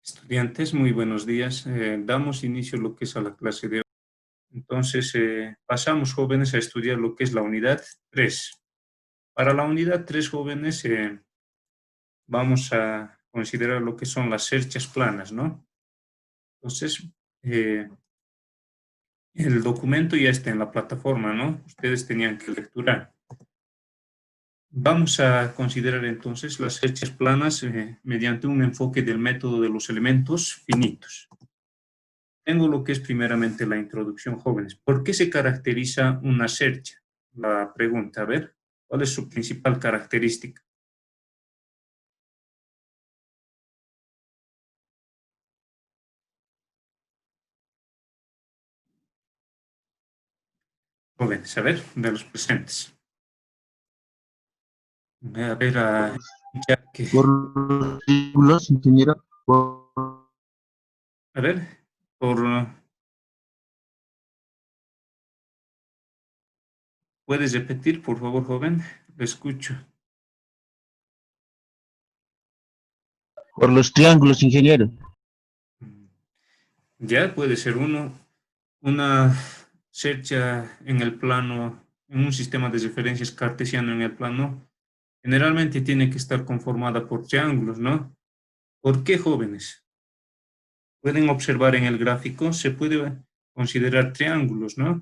Estudiantes, muy buenos días. Damos inicio a lo que es a la clase de hoy. Entonces, pasamos, jóvenes, a estudiar lo que es la unidad 3. Para la unidad 3, jóvenes, vamos a considerar lo que son las cerchas planas, ¿no? Entonces, eh, el documento ya está en la plataforma, ¿no? Ustedes tenían que lecturar. Vamos a considerar entonces las cerchas planas mediante un enfoque del método de los elementos finitos. Tengo lo que es primeramente la introducción, jóvenes. ¿Por qué se caracteriza una cercha? La pregunta, a ver, ¿cuál es su principal característica? Jóvenes, a ver, de los presentes. A ver, ya que, Por los títulos, ingeniero, a ver, por, ¿puedes repetir, por favor, joven? Lo escucho. por los triángulos, ingeniero. Ya puede ser una cercha en el plano, en un sistema de referencias cartesiano en el plano, generalmente tiene que estar conformada por triángulos, ¿no? ¿Por qué, jóvenes? Pueden observar en el gráfico, se puede considerar triángulos, ¿no?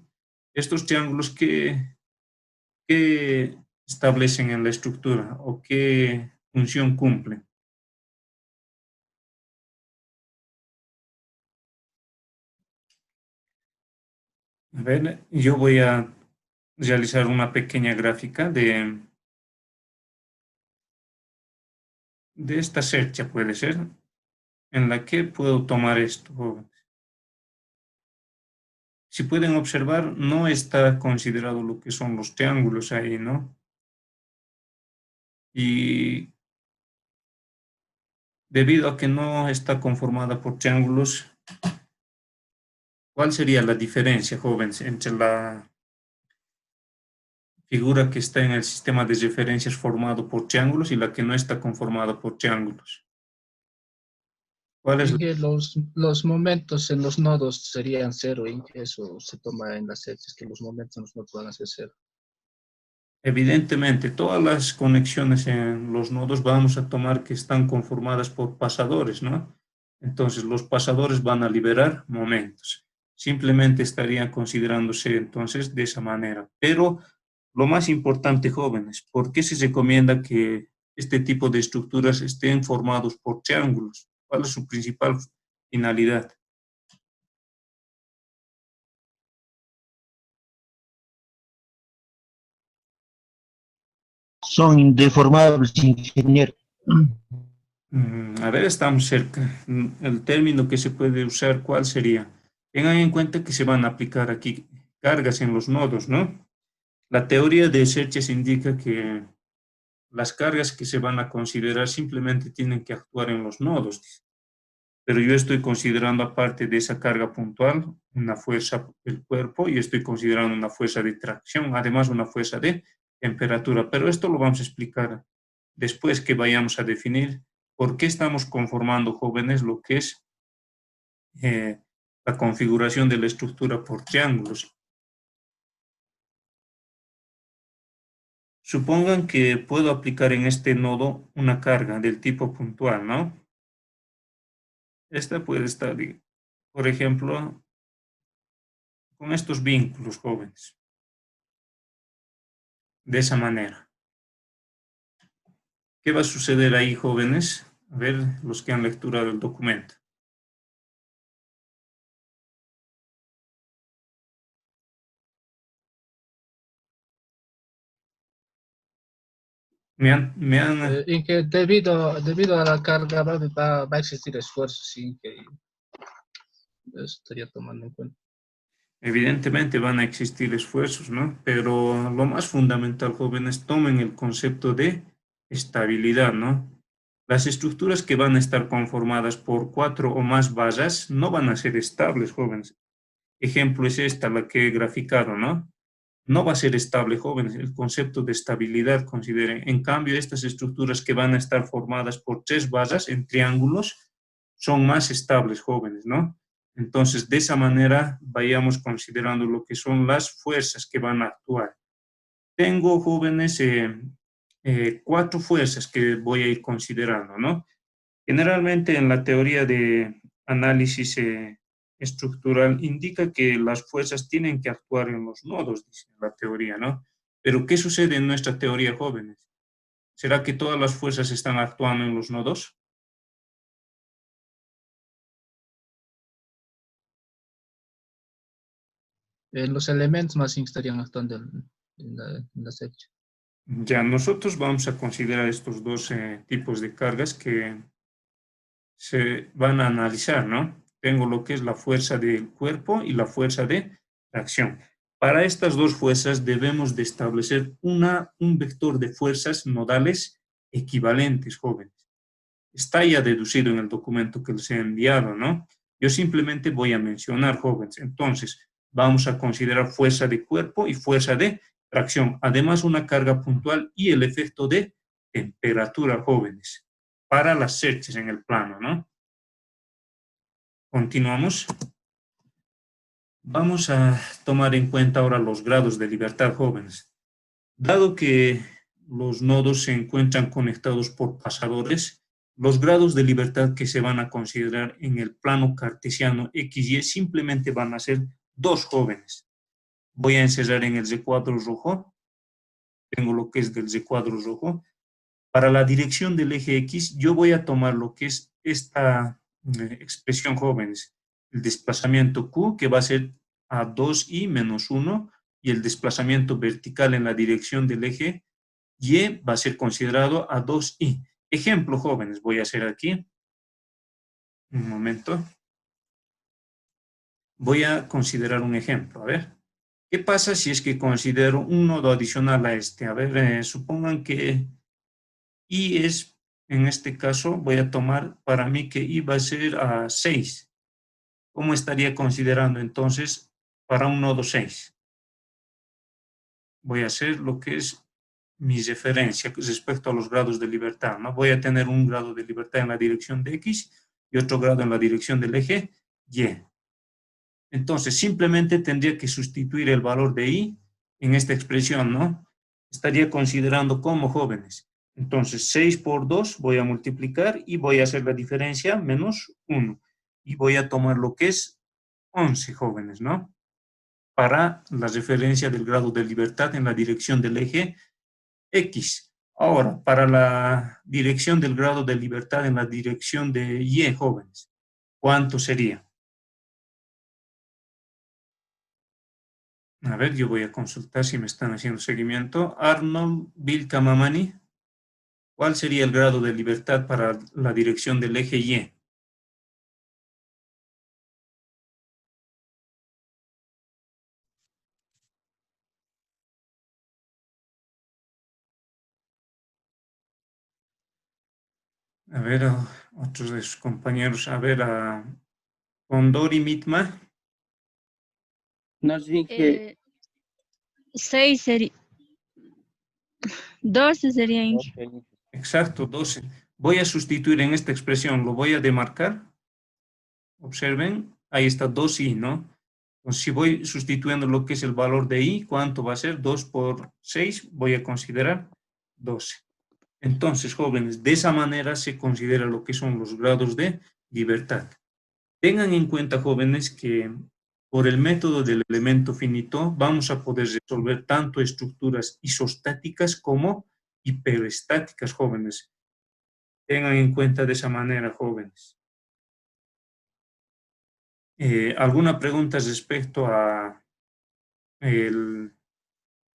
Estos triángulos ¿qué establecen en la estructura o qué función cumplen? A ver, yo voy a realizar una pequeña gráfica de esta cercha, puede ser, en la que puedo tomar esto. Si pueden observar, no está considerado lo que son los triángulos ahí, ¿no? Y debido a que no está conformada por triángulos, ¿cuál sería la diferencia, jóvenes, entre la figura que está en el sistema de referencias formado por triángulos y la que no está conformada por triángulos? ¿Cuál es Y que los momentos en los nodos serían cero, y que eso se toma en las cerchas, que los momentos en los nodos van a ser cero. Evidentemente, todas las conexiones en los nodos vamos a tomar que están conformadas por pasadores, ¿no? Entonces, los pasadores van a liberar momentos. Simplemente estarían considerándose entonces de esa manera. Pero lo más importante, jóvenes, ¿por qué se recomienda que este tipo de estructuras estén formados por triángulos? ¿Cuál es su principal finalidad? Son indeformables, ingeniero. A ver, estamos cerca. El término que se puede usar, ¿cuál sería? Tengan en cuenta que se van a aplicar aquí cargas en los nodos, ¿no? La teoría de Scherches indica que las cargas que se van a considerar simplemente tienen que actuar en los nodos, pero yo estoy considerando aparte de esa carga puntual una fuerza del cuerpo y estoy considerando una fuerza de tracción, además una fuerza de temperatura, pero esto lo vamos a explicar después que vayamos a definir por qué estamos conformando, jóvenes, lo que es eh, la configuración de la estructura por triángulos. Supongan que puedo aplicar en este nodo una carga del tipo puntual, ¿no? Esta puede estar, por ejemplo, con estos vínculos, jóvenes, de esa manera. ¿Qué va a suceder ahí, jóvenes? A ver, los que han lecturado el documento. Y que debido a la carga va a existir esfuerzo, sí, que eso estaría tomando en cuenta. Evidentemente van a existir esfuerzos, ¿no? Pero lo más fundamental, jóvenes, tomen el concepto de estabilidad, ¿no? Las estructuras que van a estar conformadas por 4 o más vallas no van a ser estables, jóvenes. Ejemplo es esta, la que he graficado, ¿no? No va a ser estable, jóvenes. El concepto de estabilidad, consideren. En cambio, estas estructuras que van a estar formadas por 3 vallas en triángulos son más estables, jóvenes, ¿no? Entonces, de esa manera, vayamos considerando lo que son las fuerzas que van a actuar. Tengo, jóvenes, 4 fuerzas que voy a ir considerando, ¿no? Generalmente en la teoría de análisis estructural indica que las fuerzas tienen que actuar en los nodos, dice la teoría, ¿no? Pero ¿qué sucede en nuestra teoría, jóvenes? ¿Será que todas las fuerzas están actuando en los nodos? Los elementos más bien estarían actuando en la sección. Ya, nosotros vamos a considerar estos dos tipos de cargas que se van a analizar, ¿no? Tengo lo que es la fuerza del cuerpo y la fuerza de tracción. Para estas dos fuerzas debemos de establecer un vector de fuerzas nodales equivalentes, jóvenes. Está ya deducido en el documento que les he enviado, ¿no? Yo simplemente voy a mencionar, jóvenes. Entonces, vamos a considerar fuerza de cuerpo y fuerza de tracción. Además, una carga puntual y el efecto de temperatura, jóvenes, para las cerches en el plano, ¿no? Continuamos. Vamos a tomar en cuenta ahora los grados de libertad, jóvenes. Dado que los nodos se encuentran conectados por pasadores, los grados de libertad que se van a considerar en el plano cartesiano XY simplemente van a ser 2, jóvenes. Voy a encerrar en el Z cuadro rojo. Tengo lo que es del Z cuadro rojo. Para la dirección del eje X, yo voy a tomar lo que es esta expresión, jóvenes. El desplazamiento Q, que va a ser a 2i menos 1, y el desplazamiento vertical en la dirección del eje Y va a ser considerado a 2i. Ejemplo, jóvenes, voy a hacer aquí. Un momento. Voy a considerar un ejemplo, a ver. ¿Qué pasa si es que considero un nodo adicional a este? A ver, supongan que i es, en este caso, voy a tomar para mí que i va a ser a 6. ¿Cómo estaría considerando entonces para un nodo 6? Voy a hacer lo que es mi referencia respecto a los grados de libertad, ¿no? Voy a tener un grado de libertad en la dirección de X y otro grado en la dirección del eje Y. Entonces, simplemente tendría que sustituir el valor de I en esta expresión, ¿no? Estaría considerando como, jóvenes. Entonces, 6 por 2 voy a multiplicar y voy a hacer la diferencia menos 1. Y voy a tomar lo que es 11, jóvenes, ¿no? Para la referencia del grado de libertad en la dirección del eje X. Ahora, para la dirección del grado de libertad en la dirección de Y, jóvenes, ¿cuánto sería? A ver, yo voy a consultar si me están haciendo seguimiento. Arnold Vilcamamani, ¿cuál sería el grado de libertad para la dirección del eje Y? A ver, otros de sus compañeros, a ver, a Condori Mitma. Nos dije 6 sería, 12 sería. Exacto, 12. Voy a sustituir en esta expresión, lo voy a demarcar. Observen, ahí está 2i, ¿no? Entonces, si voy sustituyendo lo que es el valor de i, ¿cuánto va a ser? 2 por 6, voy a considerar 12. Entonces, jóvenes, de esa manera se considera lo que son los grados de libertad. Tengan en cuenta, jóvenes, que por el método del elemento finito vamos a poder resolver tanto estructuras isostáticas como hiperestáticas, jóvenes. Tengan en cuenta de esa manera, jóvenes. ¿Alguna pregunta respecto a el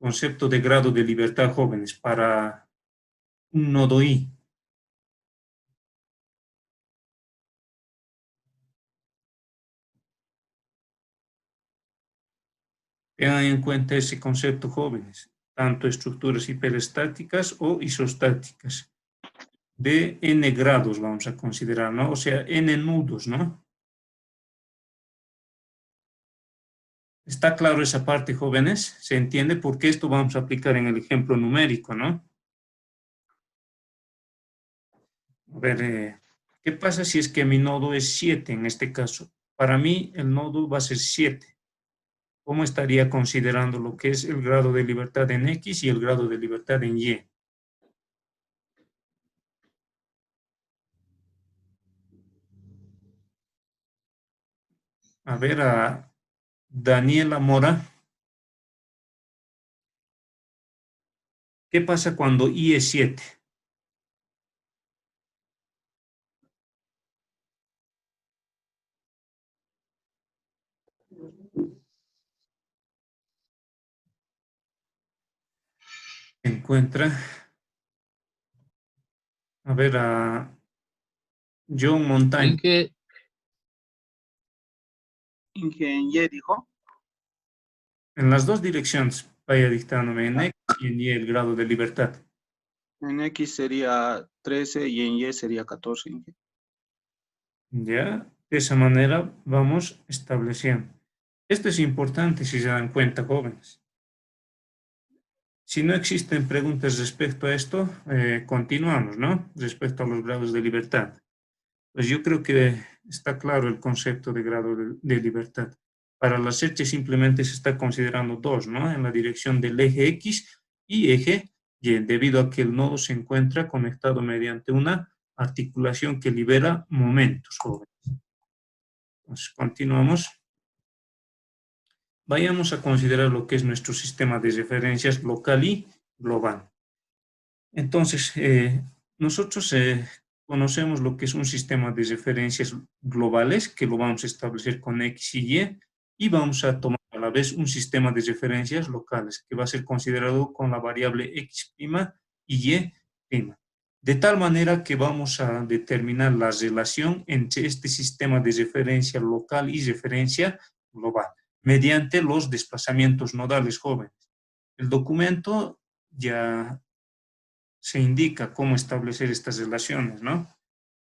concepto de grado de libertad, jóvenes, para un nodo I? Tengan en cuenta ese concepto, jóvenes, tanto estructuras hiperestáticas o isostáticas, de n grados vamos a considerar, ¿no? O sea, n nudos, ¿no? ¿Está claro esa parte, jóvenes? ¿Se entiende? Porque esto vamos a aplicar en el ejemplo numérico, ¿no? A ver, ¿Qué pasa si es que mi nodo es 7 en este caso? Para mí el nodo va a ser 7. ¿Cómo estaría considerando lo que es el grado de libertad en X y el grado de libertad en Y? A ver, a Daniela Mora. ¿Qué pasa cuando Y es 7? Encuentra, a ver, a John Montaño. ¿En qué? Ingeniería dijo. En las dos direcciones vaya dictándome en X y en Y el grado de libertad. En X sería 13 y en Y sería 14. ¿Ya? De esa manera vamos estableciendo. Esto es importante si se dan cuenta, jóvenes. Si no existen preguntas respecto a esto, continuamos, ¿no? Respecto a los grados de libertad. Pues yo creo que está claro el concepto de grado de libertad. Para las H simplemente se está considerando dos, ¿no? En la dirección del eje X y eje Y, debido a que el nodo se encuentra conectado mediante una articulación que libera momentos, jóvenes. Entonces, continuamos. Vayamos a considerar lo que es nuestro sistema de referencias local y global. Entonces, nosotros conocemos lo que es un sistema de referencias globales, que lo vamos a establecer con X y Y vamos a tomar a la vez un sistema de referencias locales, que va a ser considerado con la variable X' y Y'. De tal manera que vamos a determinar la relación entre este sistema de referencia local y referencia global, mediante los desplazamientos nodales, jóvenes. El documento ya se indica cómo establecer estas relaciones, ¿no?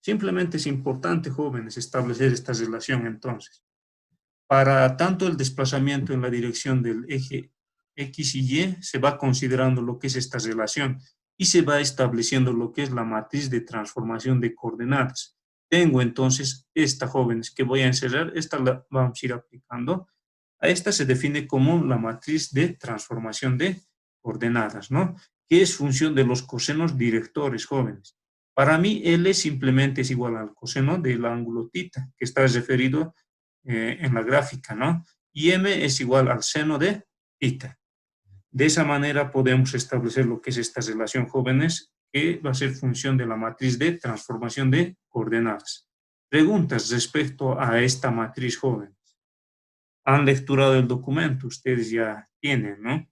Simplemente es importante, jóvenes, establecer esta relación entonces. Para tanto el desplazamiento en la dirección del eje X y Y, se va considerando lo que es esta relación y se va estableciendo lo que es la matriz de transformación de coordenadas. Tengo entonces esta, jóvenes, que voy a encerrar, esta la vamos a ir aplicando. A esta se define como la matriz de transformación de coordenadas, ¿no? Que es función de los cosenos directores, jóvenes. Para mí, L simplemente es igual al coseno del ángulo θ, que está referido en la gráfica, ¿no? Y M es igual al seno de θ. De esa manera podemos establecer lo que es esta relación, jóvenes, que va a ser función de la matriz de transformación de coordenadas. Preguntas respecto a esta matriz, jóvenes. Han lecturado el documento, ustedes ya tienen, ¿no?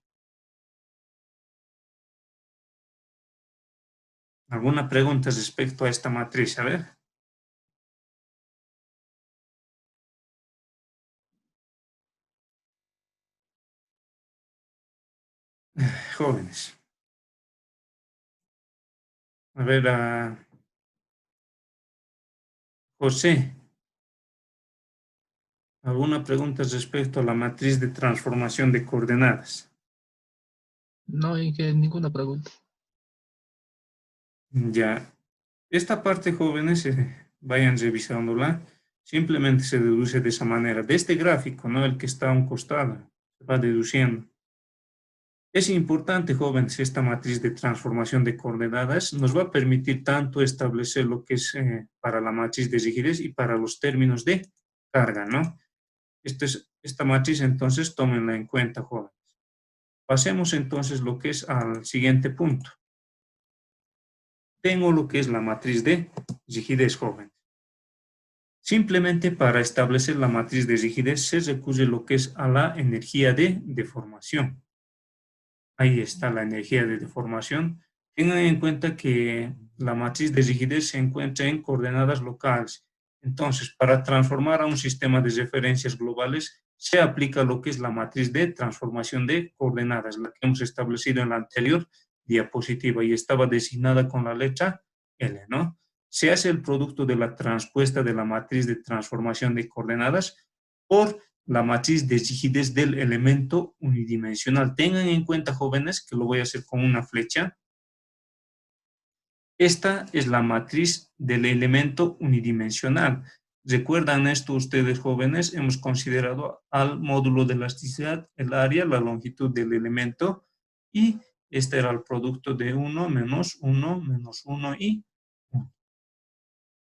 ¿Alguna pregunta respecto a esta matriz? A ver. Jóvenes. A ver, a José. ¿Alguna pregunta respecto a la matriz de transformación de coordenadas? No, en que ninguna pregunta. Ya. Esta parte, jóvenes, vayan revisándola. Simplemente se deduce de esa manera. De este gráfico, ¿no? El que está a un costado, se va deduciendo. Es importante, jóvenes, esta matriz de transformación de coordenadas nos va a permitir tanto establecer lo que es para la matriz de rigidez y para los términos de carga, ¿no? Esta matriz, entonces, tómenla en cuenta, jóvenes. Pasemos entonces lo que es al siguiente punto. Tengo lo que es la matriz de rigidez, jóvenes. Simplemente para establecer la matriz de rigidez se recurre lo que es a la energía de deformación. Ahí está la energía de deformación. Tengan en cuenta que la matriz de rigidez se encuentra en coordenadas locales. Entonces, para transformar a un sistema de referencias globales, se aplica lo que es la matriz de transformación de coordenadas, la que hemos establecido en la anterior diapositiva y estaba designada con la letra L, ¿no? Se hace el producto de la transpuesta de la matriz de transformación de coordenadas por la matriz de rigidez del elemento unidimensional. Tengan en cuenta, jóvenes, que lo voy a hacer con una flecha. Esta es la matriz del elemento unidimensional. ¿Recuerdan esto ustedes, jóvenes? Hemos considerado al módulo de elasticidad, el área, la longitud del elemento, y este era el producto de 1 menos 1 menos 1 y 1.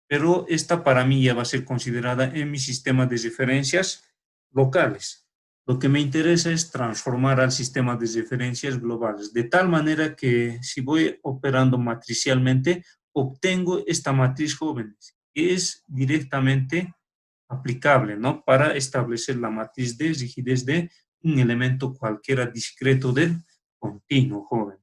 Pero esta para mí ya va a ser considerada en mi sistema de referencias locales. Lo que me interesa es transformar al sistema de referencias globales, de tal manera que si voy operando matricialmente, obtengo esta matriz, jóvenes, que es directamente aplicable, ¿no? Para establecer la matriz de rigidez de un elemento cualquiera discreto del continuo, jóvenes.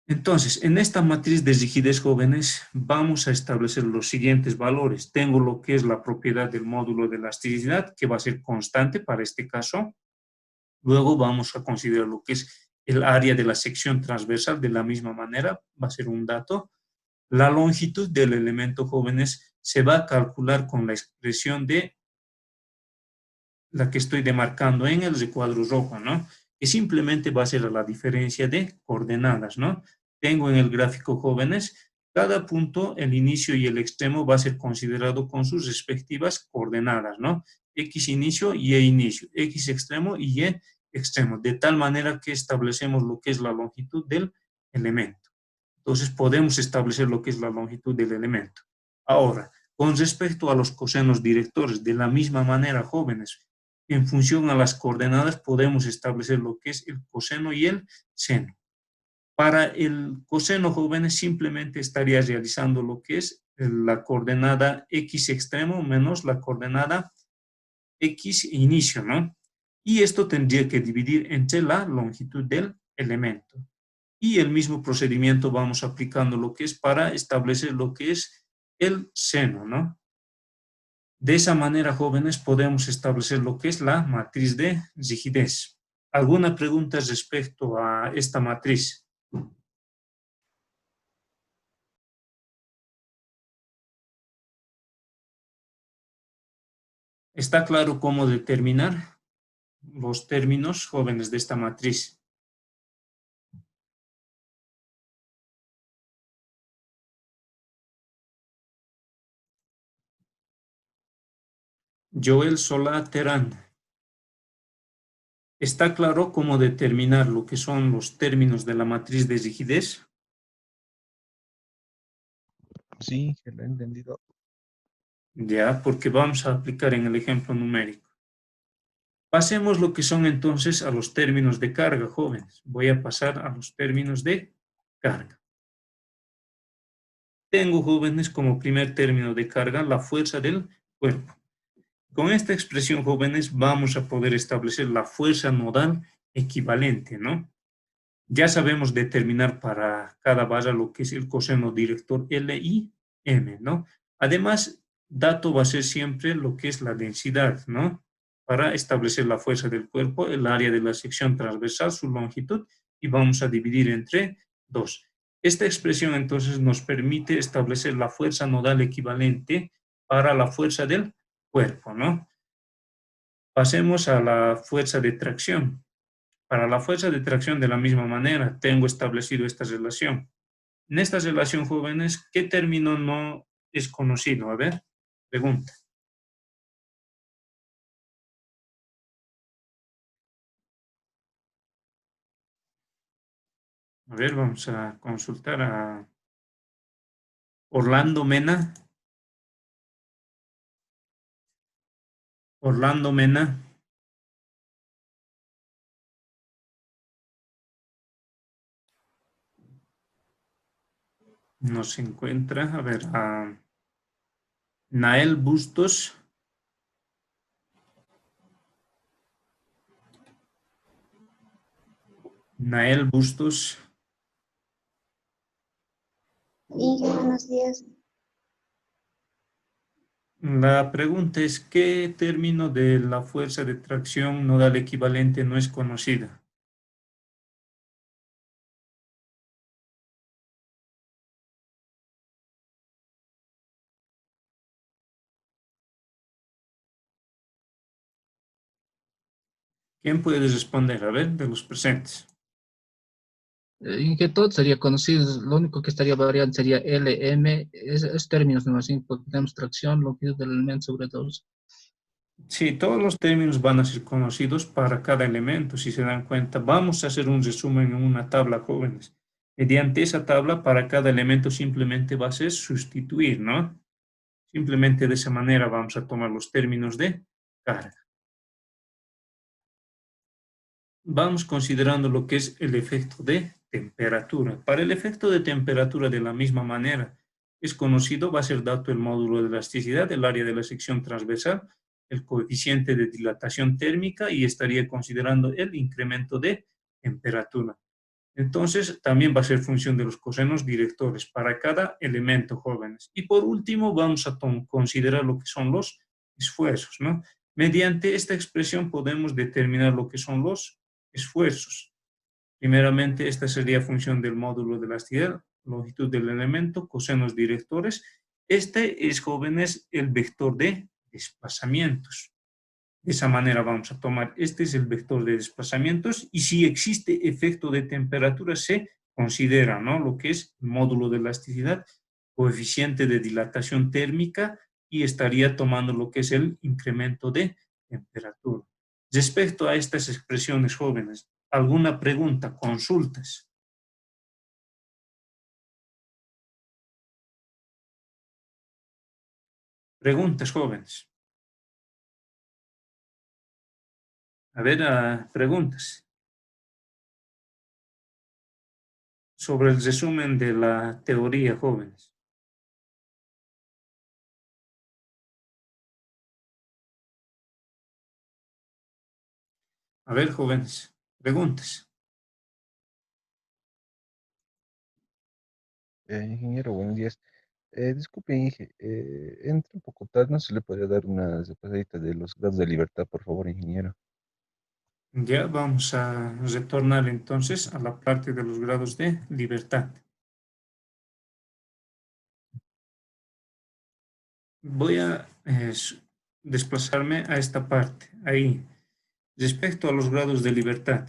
Entonces, en esta matriz de rigidez, jóvenes, vamos a establecer los siguientes valores. Tengo lo que es la propiedad del módulo de elasticidad, que va a ser constante para este caso. Luego vamos a considerar lo que es el área de la sección transversal, de la misma manera, va a ser un dato. La longitud del elemento, jóvenes, se va a calcular con la expresión de la que estoy demarcando en el recuadro rojo, ¿no? Que simplemente va a ser la diferencia de coordenadas, ¿no? Tengo en el gráfico, jóvenes, cada punto, el inicio y el extremo va a ser considerado con sus respectivas coordenadas, ¿no? X inicio y Y inicio, X extremo y Y extremo, de tal manera que establecemos lo que es la longitud del elemento. Entonces podemos establecer lo que es la longitud del elemento. Ahora, con respecto a los cosenos directores, de la misma manera, jóvenes, en función a las coordenadas podemos establecer lo que es el coseno y el seno. Para el coseno, jóvenes, simplemente estaría realizando lo que es la coordenada x extremo menos la coordenada x inicio, ¿no? Y esto tendría que dividir entre la longitud del elemento. Y el mismo procedimiento vamos aplicando lo que es para establecer lo que es el seno, ¿no? De esa manera, jóvenes, podemos establecer lo que es la matriz de rigidez. ¿Alguna pregunta respecto a esta matriz? ¿Está claro cómo determinar los términos, jóvenes, de esta matriz? Joel Solá Terán. ¿Está claro cómo determinar lo que son los términos de la matriz de rigidez? Sí, que lo he entendido. Ya, porque vamos a aplicar en el ejemplo numérico. Pasemos lo que son entonces a los términos de carga, jóvenes. Voy a pasar a los términos de carga. Tengo, jóvenes, como primer término de carga la fuerza del cuerpo. Con esta expresión, jóvenes, vamos a poder establecer la fuerza nodal equivalente, ¿no? Ya sabemos determinar para cada barra lo que es el coseno director L y M, ¿no? Además, dato va a ser siempre lo que es la densidad, ¿no? Para establecer la fuerza del cuerpo, el área de la sección transversal, su longitud, y vamos a dividir entre 2. Esta expresión entonces nos permite establecer la fuerza nodal equivalente para la fuerza del cuerpo, ¿no? Pasemos a la fuerza de tracción. Para la fuerza de tracción, de la misma manera, tengo establecido esta relación. En esta relación, jóvenes, ¿qué término no es conocido? A ver, pregunta. A ver, vamos a consultar a Orlando Mena. Orlando Mena. No se encuentra. A ver, a Nael Bustos. Nael Bustos. Buenos días. La pregunta es, ¿qué término de la fuerza de tracción nodal equivalente no es conocida? ¿Quién puede responder? A ver, de los presentes. Inquietud sería conocido, lo único que estaría variando sería L, M, es términos nomás, ¿sí? Porque tenemos tracción, longitud del elemento sobre todo. Sí, todos los términos van a ser conocidos para cada elemento, si se dan cuenta. Vamos a hacer un resumen en una tabla, jóvenes. Mediante esa tabla, para cada elemento simplemente va a ser sustituir, ¿no? Simplemente de esa manera vamos a tomar los términos de carga. Vamos considerando lo que es el efecto de temperatura. Para el efecto de temperatura, de la misma manera, es conocido, va a ser dato el módulo de elasticidad, el área de la sección transversal, el coeficiente de dilatación térmica y estaría considerando el incremento de temperatura. Entonces, también va a ser función de los cosenos directores para cada elemento, jóvenes. Y por último, vamos a considerar lo que son los esfuerzos, ¿no? Mediante esta expresión podemos determinar lo que son los esfuerzos. Primeramente, esta sería función del módulo de elasticidad, longitud del elemento, cosenos directores. Este es, jóvenes, el vector de desplazamientos. De esa manera vamos a tomar, este es el vector de desplazamientos y si existe efecto de temperatura se considera, ¿no? Lo que es el módulo de elasticidad, coeficiente de dilatación térmica y estaría tomando lo que es el incremento de temperatura. Respecto a estas expresiones, jóvenes, ¿alguna pregunta, consultas? Preguntas, jóvenes. A ver, preguntas sobre el resumen de la teoría, jóvenes. A ver, jóvenes, preguntas. Ingeniero, buenos días. Disculpe, Inge, entra un poco tarde, ¿no se le podría dar una repasadita de los grados de libertad, por favor, ingeniero? Ya vamos a retornar entonces a la parte de los grados de libertad. Voy a desplazarme a esta parte, ahí. Respecto a los grados de libertad,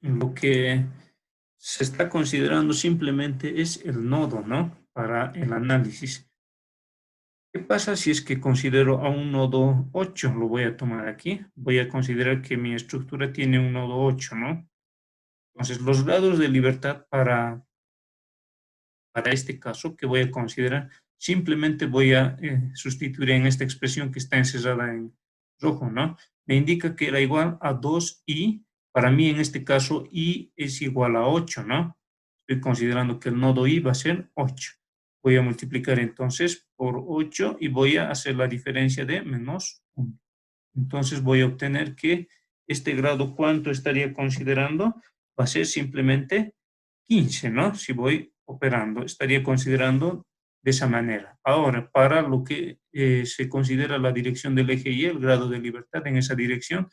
lo que se está considerando simplemente es el nodo, ¿no? Para el análisis. ¿Qué pasa si es que considero a un nodo 8? Lo voy a tomar aquí. Voy a considerar que mi estructura tiene un nodo 8, ¿no? Entonces, los grados de libertad para este caso que voy a considerar, simplemente voy a sustituir en esta expresión que está encerrada en rojo, ¿no? Me indica que era igual a 2i, para mí en este caso i es igual a 8, ¿no? Estoy considerando que el nodo i va a ser 8. Voy a multiplicar entonces por 8 y voy a hacer la diferencia de menos 1. Entonces voy a obtener que este grado, ¿cuánto estaría considerando? Va a ser simplemente 15, ¿no? Si voy operando, estaría considerando de esa manera. Ahora, para lo que se considera la dirección del eje Y, el grado de libertad en esa dirección,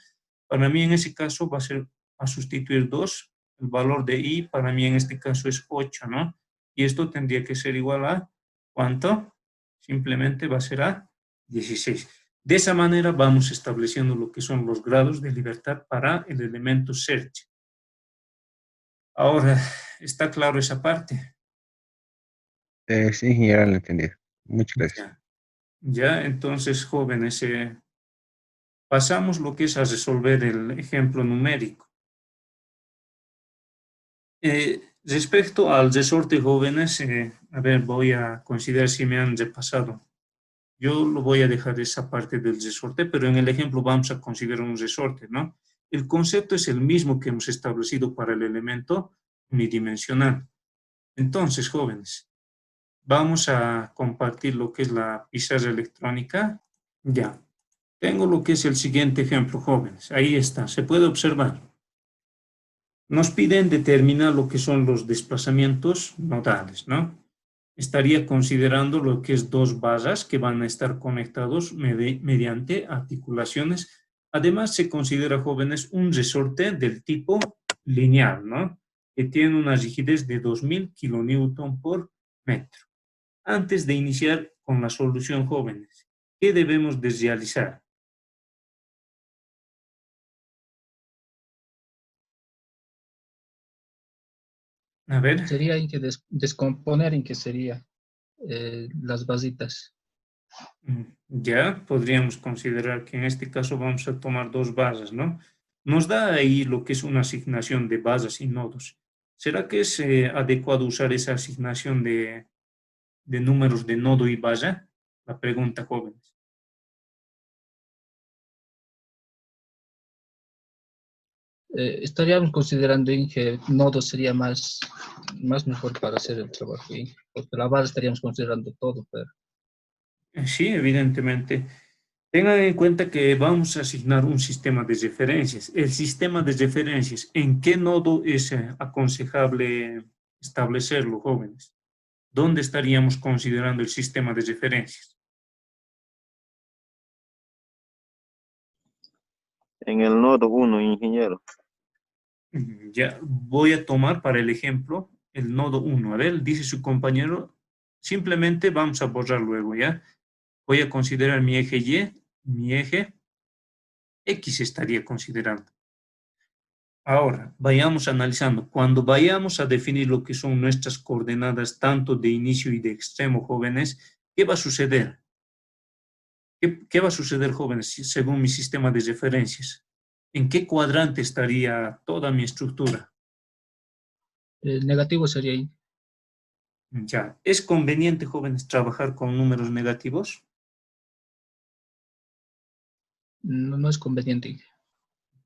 para mí en ese caso va a ser a sustituir 2, el valor de I para mí en este caso es 8, ¿no? Y esto tendría que ser igual a, ¿cuánto? Simplemente va a ser a 16. De esa manera vamos estableciendo lo que son los grados de libertad para el elemento search. Ahora, ¿está claro esa parte? Sí, ingeniero, lo entendí. Muchas gracias. Ya, entonces, jóvenes, pasamos lo que es a resolver el ejemplo numérico. Respecto al resorte, jóvenes, a ver, voy a considerar si me han repasado. Yo lo voy a dejar esa parte del resorte, pero en el ejemplo vamos a considerar un resorte, ¿no? El concepto es el mismo que hemos establecido para el elemento unidimensional. Entonces, jóvenes, vamos a compartir lo que es la pizarra electrónica. Ya. Tengo lo que es el siguiente ejemplo, jóvenes. Ahí está, se puede observar. Nos piden determinar lo que son los desplazamientos nodales, ¿no? Estaría considerando lo que es dos barras que van a estar conectados mediante articulaciones. Además, se considera, jóvenes, un resorte del tipo lineal, ¿no? Que tiene una rigidez de 2000 kilonewton por metro. Antes de iniciar con la solución, jóvenes, ¿qué debemos de realizar? A ver, Sería en que descomponer en que sería las basitas. ya podríamos considerar que en este caso vamos a tomar dos bases, ¿no? Nos da ahí lo que es una asignación de bases y nodos. ¿Será que es adecuado usar esa asignación de números de nodo y base? La pregunta, jóvenes. Estaríamos considerando en que nodo sería más mejor para hacer el trabajo, porque la base estaríamos considerando todo, pero Sí, evidentemente. Tengan en cuenta que vamos a asignar un sistema de referencias. El sistema de referencias, ¿en qué nodo es aconsejable establecerlo, jóvenes? ¿Dónde estaríamos considerando el sistema de referencias? En el nodo 1, ingeniero. Ya voy a tomar para el ejemplo el nodo 1. A ver, dice su compañero, simplemente vamos a borrar luego, ¿ya? Voy a considerar mi eje Y, mi eje X estaría considerando. Ahora, vayamos analizando. Cuando vayamos a definir lo que son nuestras coordenadas, tanto de inicio y de extremo, jóvenes, ¿qué va a suceder? ¿Qué va a suceder, jóvenes, según mi sistema de referencias? ¿En qué cuadrante estaría toda mi estructura? el negativo sería ahí. Ya, ¿es conveniente, jóvenes, trabajar con números negativos? No es conveniente.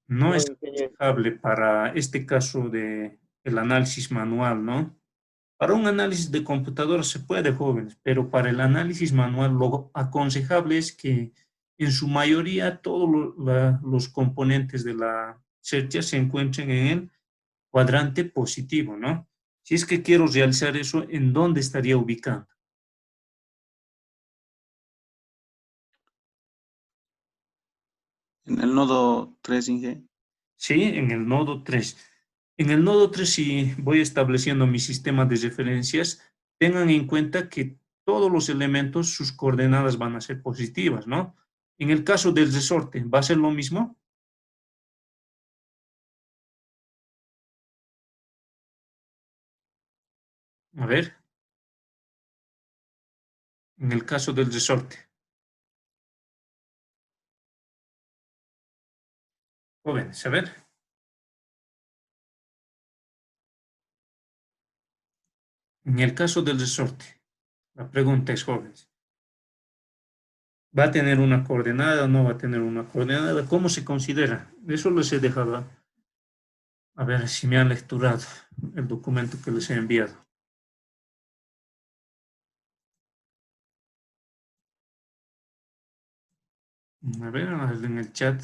No No, es ingeniero. aconsejable para este caso de el análisis manual, ¿no? Para un análisis de computadora se puede, jóvenes, pero para el análisis manual lo aconsejable es que en su mayoría todos los componentes de la cercha se encuentren en el cuadrante positivo, ¿no? Si es que quiero realizar eso, ¿en dónde estaría ubicando? En el nodo 3, Inge. Sí, en el nodo 3. En el nodo 3, si voy estableciendo mi sistema de referencias, tengan en cuenta que todos los elementos, sus coordenadas van a ser positivas, ¿no? En el caso del resorte, ¿va a ser lo mismo? A ver, en el caso del resorte. Jóvenes, a ver. En el caso del resorte, la pregunta es, jóvenes, ¿va a tener una coordenada o no va a tener una coordenada? ¿Cómo se considera? Eso les he dejado. A ver si me han lecturado el documento que les he enviado. A ver, en el chat.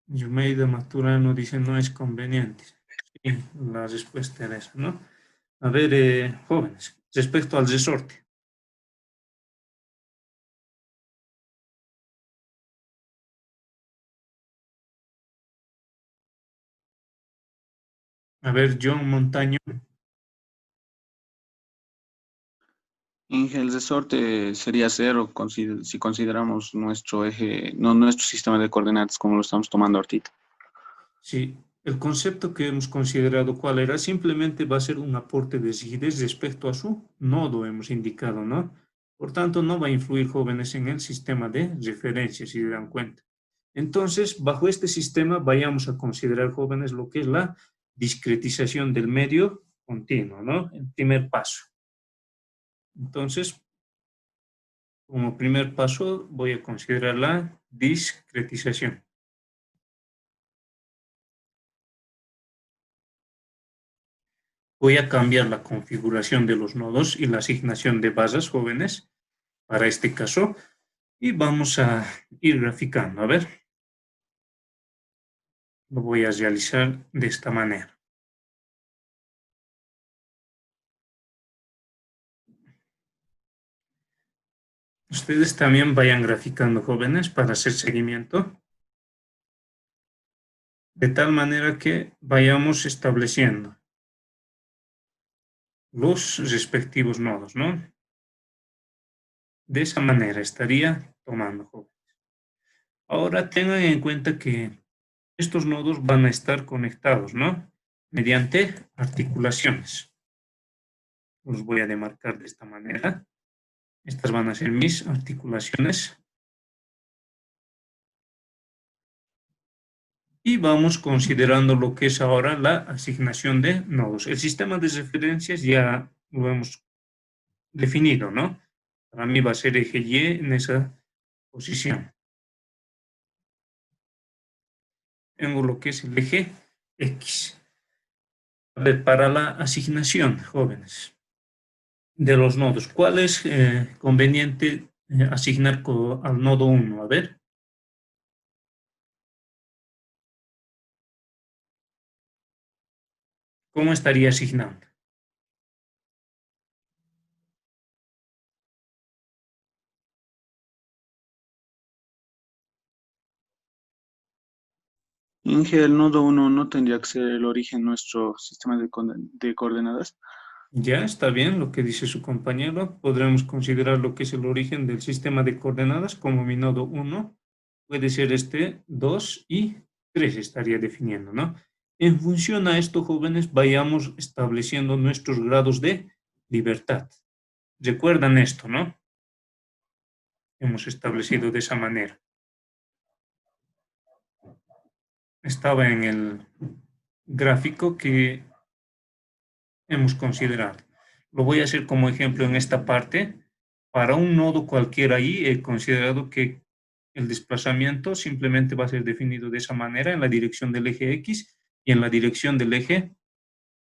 Yumeida Maturano dice no es conveniente. Sí, la respuesta era esa, ¿no? A ver, jóvenes, respecto al resorte. A ver, John Montaño. Inge, el resorte sería 0 si consideramos nuestro eje, no nuestro sistema de coordenadas como lo estamos tomando ahorita. Sí, el concepto que hemos considerado cuál era, simplemente va a ser un aporte de rigidez respecto a su nodo, hemos indicado, ¿no? Por tanto, no va a influir, jóvenes, en el sistema de referencia, si se dan cuenta. Entonces, bajo este sistema, vayamos a considerar, jóvenes, lo que es la discretización del medio continuo, ¿no? El primer paso. Entonces, como primer paso, voy a considerar la discretización. Voy a cambiar la configuración de los nodos y la asignación de bases, jóvenes, para este caso, y vamos a ir graficando. A ver, lo voy a realizar de esta manera. Ustedes también vayan graficando, jóvenes, para hacer seguimiento, de tal manera que vayamos estableciendo los respectivos nodos, ¿no? De esa manera estaría tomando, jóvenes. Ahora tengan en cuenta que estos nodos van a estar conectados, ¿no? mediante articulaciones. Los voy a demarcar de esta manera. Estas van a ser mis articulaciones. Y vamos considerando lo que es ahora la asignación de nodos. El sistema de referencias ya lo hemos definido, ¿no? Para mí va a ser eje Y en esa posición. Tengo lo que es el eje X. A ver, para la asignación, jóvenes, de los nodos, ¿cuál es conveniente asignar al nodo 1? A ver. ¿Cómo estaría asignando? Inge, el nodo 1 no tendría que ser el origen de nuestro sistema de coordenadas. Ya está bien lo que dice su compañero. Podremos considerar lo que es el origen del sistema de coordenadas como mi nodo 1. Puede ser este 2 y 3 estaría definiendo, ¿no? En función a esto, jóvenes, vayamos estableciendo nuestros grados de libertad. Recuerdan esto, ¿no? Hemos establecido de esa manera. Estaba en el gráfico que hemos considerado. Lo voy a hacer como ejemplo en esta parte. Para un nodo cualquiera ahí, he considerado que el desplazamiento simplemente va a ser definido de esa manera en la dirección del eje X y en la dirección del eje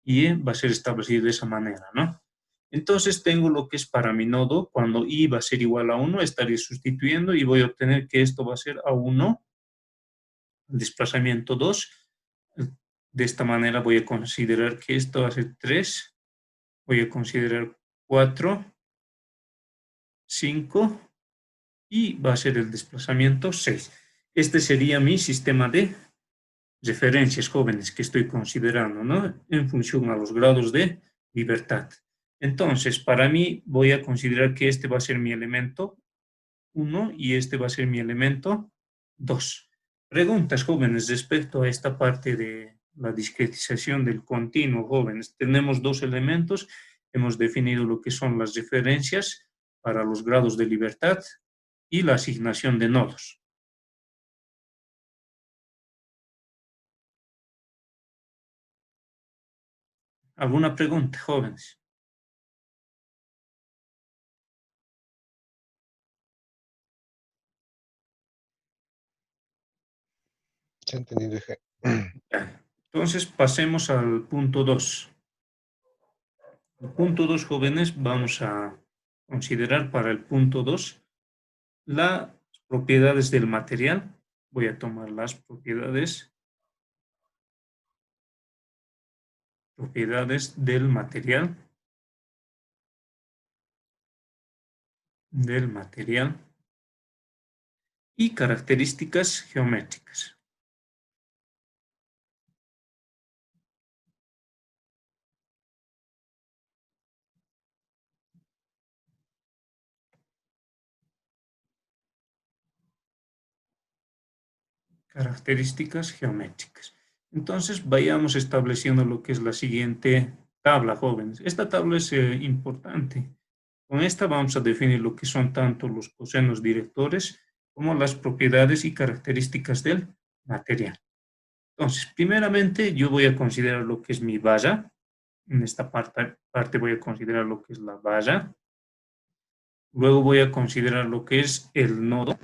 Y va a ser establecido de esa manera, ¿no? Entonces tengo lo que es para mi nodo, cuando Y va a ser igual a 1, estaré sustituyendo y voy a obtener que esto va a ser a 1, el desplazamiento 2. De esta manera voy a considerar que esto va a ser 3, voy a considerar 4, 5 y va a ser el desplazamiento 6. Este sería mi sistema de referencias, jóvenes, que estoy considerando, ¿no? En función a los grados de libertad. Entonces, para mí voy a considerar que este va a ser mi elemento 1 y este va a ser mi elemento 2. Preguntas, jóvenes, respecto a esta parte de la discretización del continuo, jóvenes. Tenemos dos elementos, hemos definido lo que son las referencias para los grados de libertad y la asignación de nodos. ¿Alguna pregunta, jóvenes? Se ha entendido, eje. Entonces pasemos al punto 2. El punto 2, jóvenes, vamos a considerar para el punto 2 las propiedades del material. Voy a tomar las propiedades del material. Y características geométricas. Características geométricas. Entonces vayamos estableciendo lo que es la siguiente tabla, jóvenes. Esta tabla es importante. Con esta vamos a definir lo que son tanto los cosenos directores como las propiedades y características del material. Entonces, primeramente yo voy a considerar lo que es mi valla. En esta parte voy a considerar lo que es la valla. Luego voy a considerar lo que es el nodo.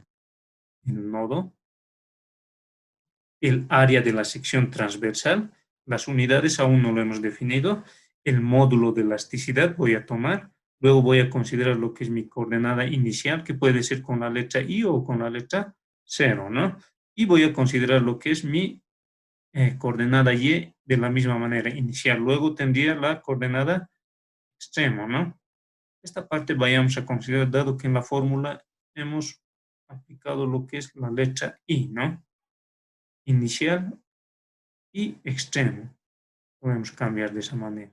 El área de la sección transversal. Las unidades aún no lo hemos definido. El módulo de elasticidad voy a tomar. Luego voy a considerar lo que es mi coordenada inicial, que puede ser con la letra I o con la letra 0, ¿no? Y voy a considerar lo que es mi coordenada Y de la misma manera inicial. Luego tendría la coordenada extremo, ¿no? Esta parte vayamos a considerar, dado que en la fórmula hemos aplicado lo que es la letra I, ¿no? Inicial y extremo. Podemos cambiar de esa manera.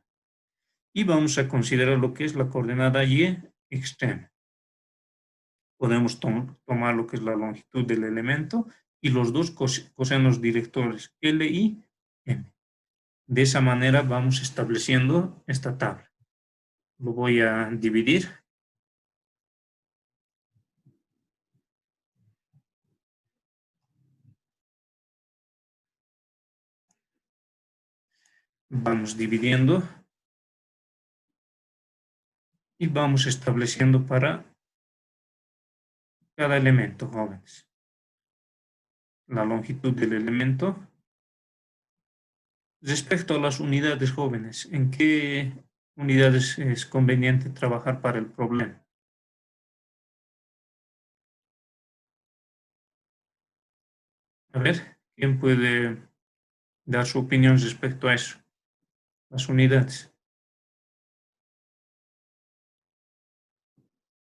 Y vamos a considerar lo que es la coordenada Y extremo. Podemos tomar lo que es la longitud del elemento y los dos cosenos directores L y M. De esa manera vamos estableciendo esta tabla. Lo voy a dividir. Vamos dividiendo. Y vamos estableciendo para cada elemento, jóvenes. La longitud del elemento. Respecto a las unidades, jóvenes, ¿en qué unidades es conveniente trabajar para el problema? A ver, ¿quién puede dar su opinión respecto a eso? Las unidades.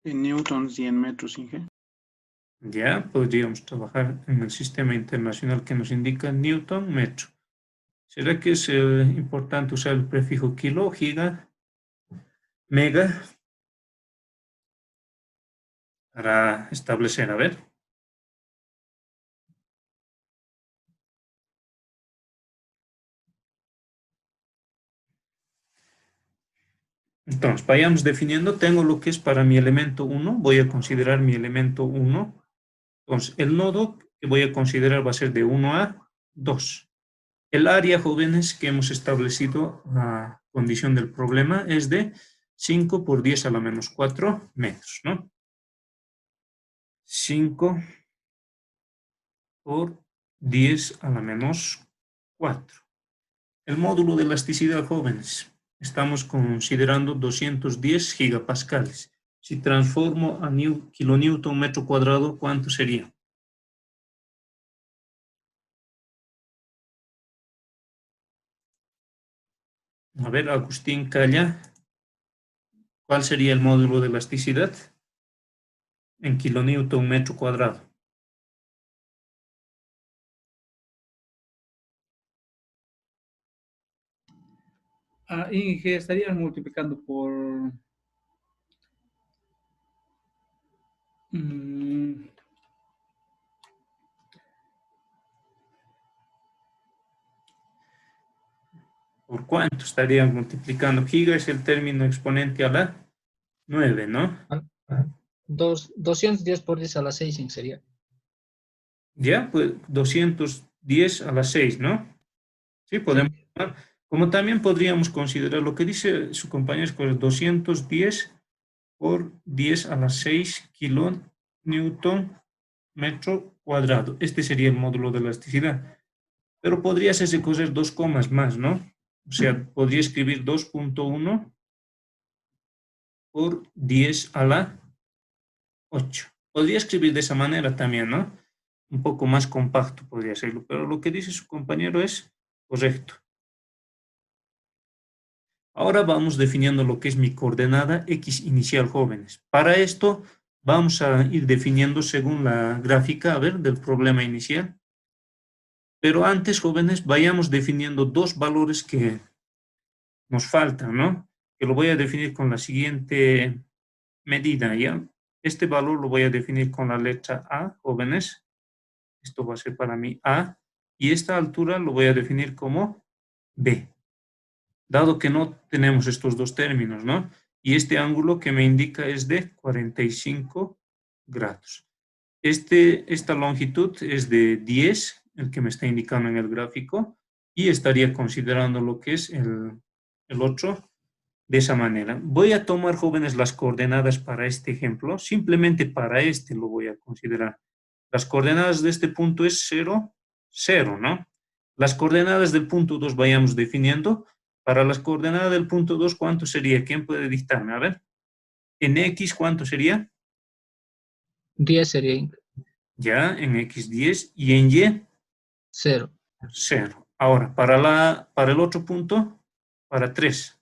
En newtons y en metros, Inge. Ya podríamos trabajar en el sistema internacional que nos indica Newton, metro. ¿Será que es importante usar el prefijo kilo, giga, mega para establecer? A ver. Entonces, vayamos definiendo. Tengo lo que es para mi elemento 1. Voy a considerar mi elemento 1. Entonces, el nodo que voy a considerar va a ser de 1 a 2. El área, jóvenes, que hemos establecido a condición del problema es de 5 por 10 a la menos 4 metros, ¿no? 5 por 10 a la menos 4. El módulo de elasticidad, jóvenes, estamos considerando 210 gigapascales. Si transformo a kilonewton metro cuadrado, ¿cuánto sería? A ver, Agustín Calla, ¿cuál sería el módulo de elasticidad en kilonewton metro cuadrado? Inge, estarían multiplicando por... ¿Por cuánto estarían multiplicando? Giga es el término exponente a la 9, ¿no? 210 por 10 a la 6 sería. Ya, pues 210 a la 6, ¿no? Sí, podemos. Como también podríamos considerar lo que dice su compañero, es 210 por 10 a la 6 kilonewton metro cuadrado. Este sería el módulo de elasticidad. Pero podría hacerse coser 2 comas más, ¿no? O sea, podría escribir 2.1 por 10 a la 8. Podría escribir de esa manera también, ¿no? Un poco más compacto podría hacerlo, pero lo que dice su compañero es correcto. Ahora vamos definiendo lo que es mi coordenada X inicial, jóvenes. Para esto vamos a ir definiendo según la gráfica, a ver, del problema inicial. Pero antes, jóvenes, vayamos definiendo dos valores que nos faltan, ¿no? Que lo voy a definir con la siguiente medida, ¿ya? Este valor lo voy a definir con la letra A, jóvenes. Esto va a ser para mí A. Y esta altura lo voy a definir como B. Dado que no tenemos estos dos términos, ¿no? Y este ángulo que me indica es de 45 grados. Esta longitud es de 10, el que me está indicando en el gráfico, y estaría considerando lo que es el otro de esa manera. Voy a tomar, jóvenes, las coordenadas para este ejemplo. Simplemente para este lo voy a considerar. Las coordenadas de este punto es 0, 0, ¿no? Las coordenadas del punto 2 vayamos definiendo. Para las coordenadas del punto 2, ¿cuánto sería? ¿Quién puede dictarme? A ver. En X, ¿cuánto sería? 10 sería. Ya, en X 10. ¿Y en Y? 0. 0. Ahora, para el otro punto, para 3.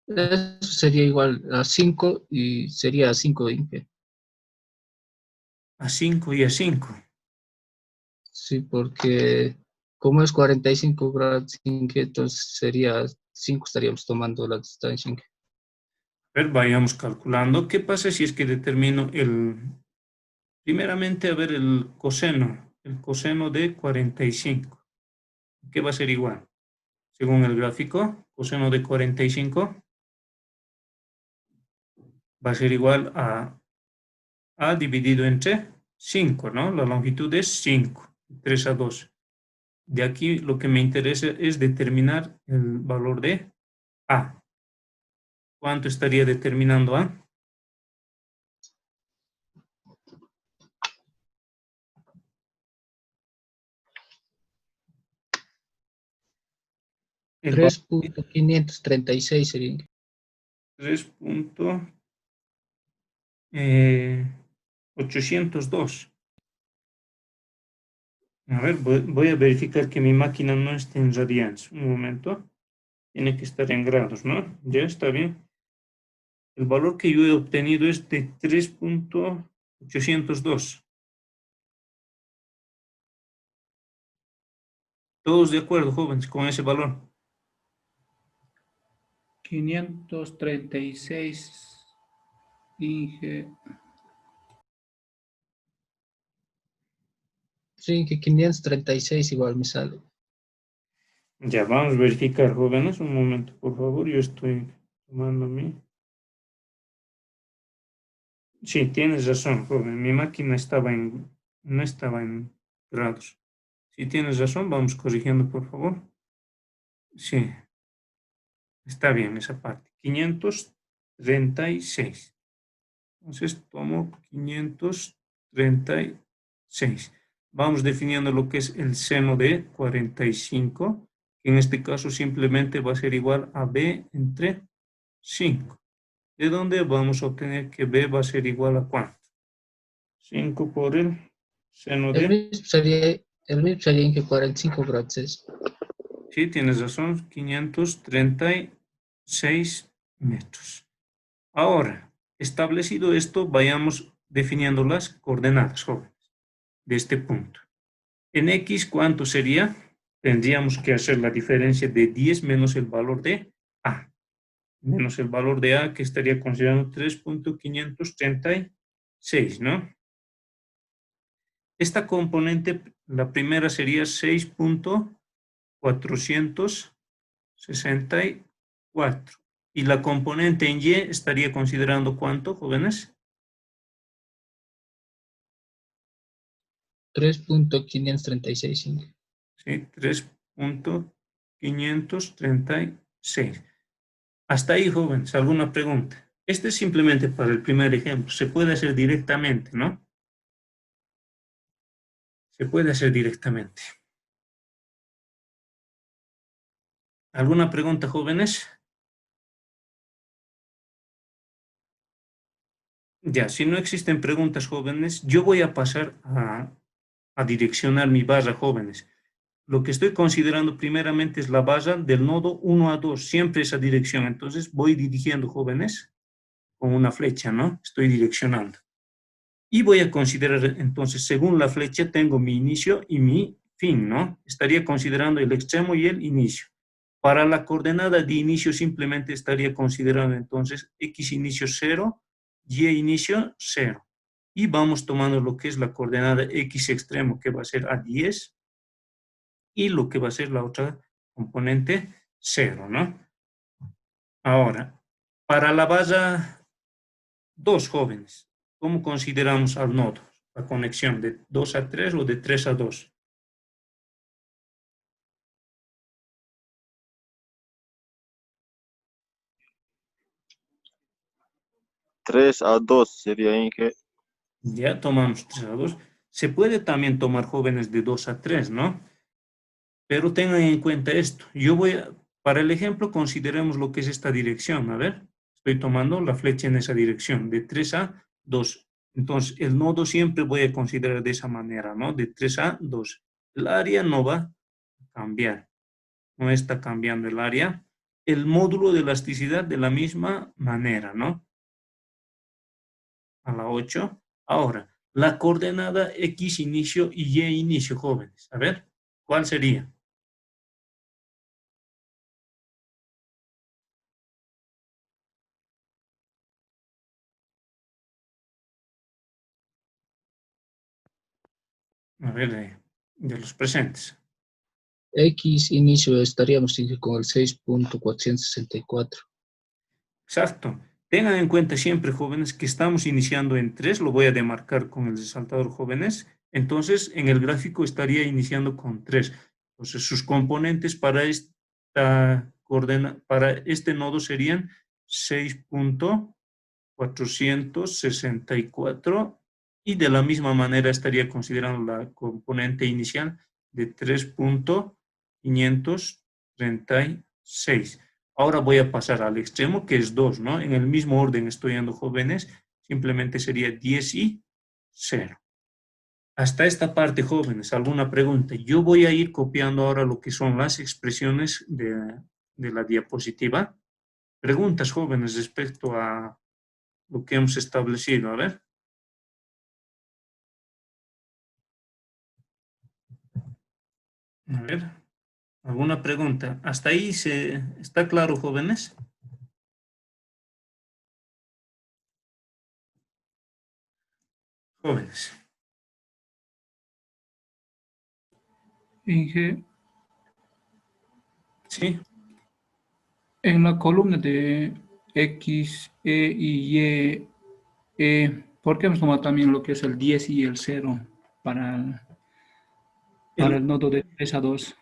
Eso sería igual a 5 y sería 5 Inge. A 5 y a 5. Sí, porque como es 45 grados Inge, entonces sería 5, estaríamos tomando la distancia Inge. A ver, vayamos calculando. ¿Qué pasa si es que determino primeramente, a ver, el coseno el coseno de 45. ¿Qué va a ser igual? Según el gráfico, coseno de 45 va a ser igual a dividido entre 5, ¿no? La longitud es 5, 3/2. De aquí lo que me interesa es determinar el valor de A. ¿Cuánto estaría determinando A? El 3.536 sería. 3.802. A ver, voy a verificar que mi máquina no esté en radians. Un momento. Tiene que estar en grados, ¿no? Ya está bien. El valor que yo he obtenido es de 3.802. ¿Todos de acuerdo, jóvenes, con ese valor? 536. Inge. Sí, que 536 igual me sale. Ya, vamos a verificar, jóvenes. Un momento, por favor. Yo estoy tomando mi... Sí, tienes razón, joven. Mi máquina no estaba en grados. Si tienes razón, vamos corrigiendo, por favor. Sí, está bien esa parte. 536. Entonces tomo 536. Vamos definiendo lo que es el seno de 45, que en este caso simplemente va a ser igual a b entre 5. De donde vamos a obtener que b va a ser igual a ¿cuánto? 5 por el seno El de... mismo sería en que 45 grados. Sí, tienes razón, 536 metros. Ahora, establecido esto, vayamos definiendo las coordenadas, jóvenes, de este punto. En X, ¿cuánto sería? Tendríamos que hacer la diferencia de 10 menos el valor de A. Menos el valor de A, que estaría considerando 3.536, ¿no? Esta componente, la primera sería 6.464. Y la componente en Y estaría considerando ¿cuánto, jóvenes? 3.536. Sí, 3.536. Hasta ahí, jóvenes, ¿alguna pregunta? Este es simplemente para el primer ejemplo. Se puede hacer directamente, ¿no? Se puede hacer directamente. ¿Alguna pregunta, jóvenes? Ya, si no existen preguntas, jóvenes, yo voy a pasar a direccionar mi barra, jóvenes. Lo que estoy considerando primeramente es la barra del nodo 1 a 2, siempre esa dirección. Entonces voy dirigiendo, jóvenes, con una flecha, ¿no? Estoy direccionando. Y voy a considerar, entonces, según la flecha, tengo mi inicio y mi fin, ¿no? Estaría considerando el extremo y el inicio. Para la coordenada de inicio simplemente estaría considerando entonces x inicio 0, y inicio 0. Y vamos tomando lo que es la coordenada x extremo, que va a ser a 10, y lo que va a ser la otra componente 0, ¿no? Ahora, para la barra 2, jóvenes, ¿cómo consideramos al nodo? La conexión de 2 a 3 o de 3 a 2. 3 a 2 sería, Inge. Ya tomamos 3 a 2. Se puede también tomar, jóvenes, de 2 a 3, ¿no? Pero tengan en cuenta esto. Para el ejemplo, consideremos lo que es esta dirección. A ver, estoy tomando la flecha en esa dirección, de 3 a 2. Entonces, el nodo siempre voy a considerar de esa manera, ¿no? De 3 a 2. El área no va a cambiar. No está cambiando el área. El módulo de elasticidad de la misma manera, ¿no? A la 8. Ahora, la coordenada X inicio y Y inicio, jóvenes. A ver, ¿cuál sería? A ver, de los presentes. X inicio estaríamos con el 6.464. Exacto. Tengan en cuenta siempre, jóvenes, que estamos iniciando en 3, lo voy a demarcar con el resaltador, jóvenes. Entonces, en el gráfico estaría iniciando con 3. Entonces, sus componentes para para este nodo serían 6.464 y de la misma manera estaría considerando la componente inicial de 3.536. Ahora voy a pasar al extremo, que es 2, ¿no? En el mismo orden estoy dando, jóvenes, simplemente sería 10 y 0. Hasta esta parte, jóvenes, ¿alguna pregunta? Yo voy a ir copiando ahora lo que son las expresiones de la diapositiva. Preguntas, jóvenes, respecto a lo que hemos establecido. A ver. A ver. ¿Alguna pregunta? ¿Hasta ahí está claro, jóvenes? Jóvenes. Inge, ¿Sí? en la columna de X, E y Y, ¿por qué hemos tomado también lo que es el 10 y el 0 para el nodo de 3 a 2?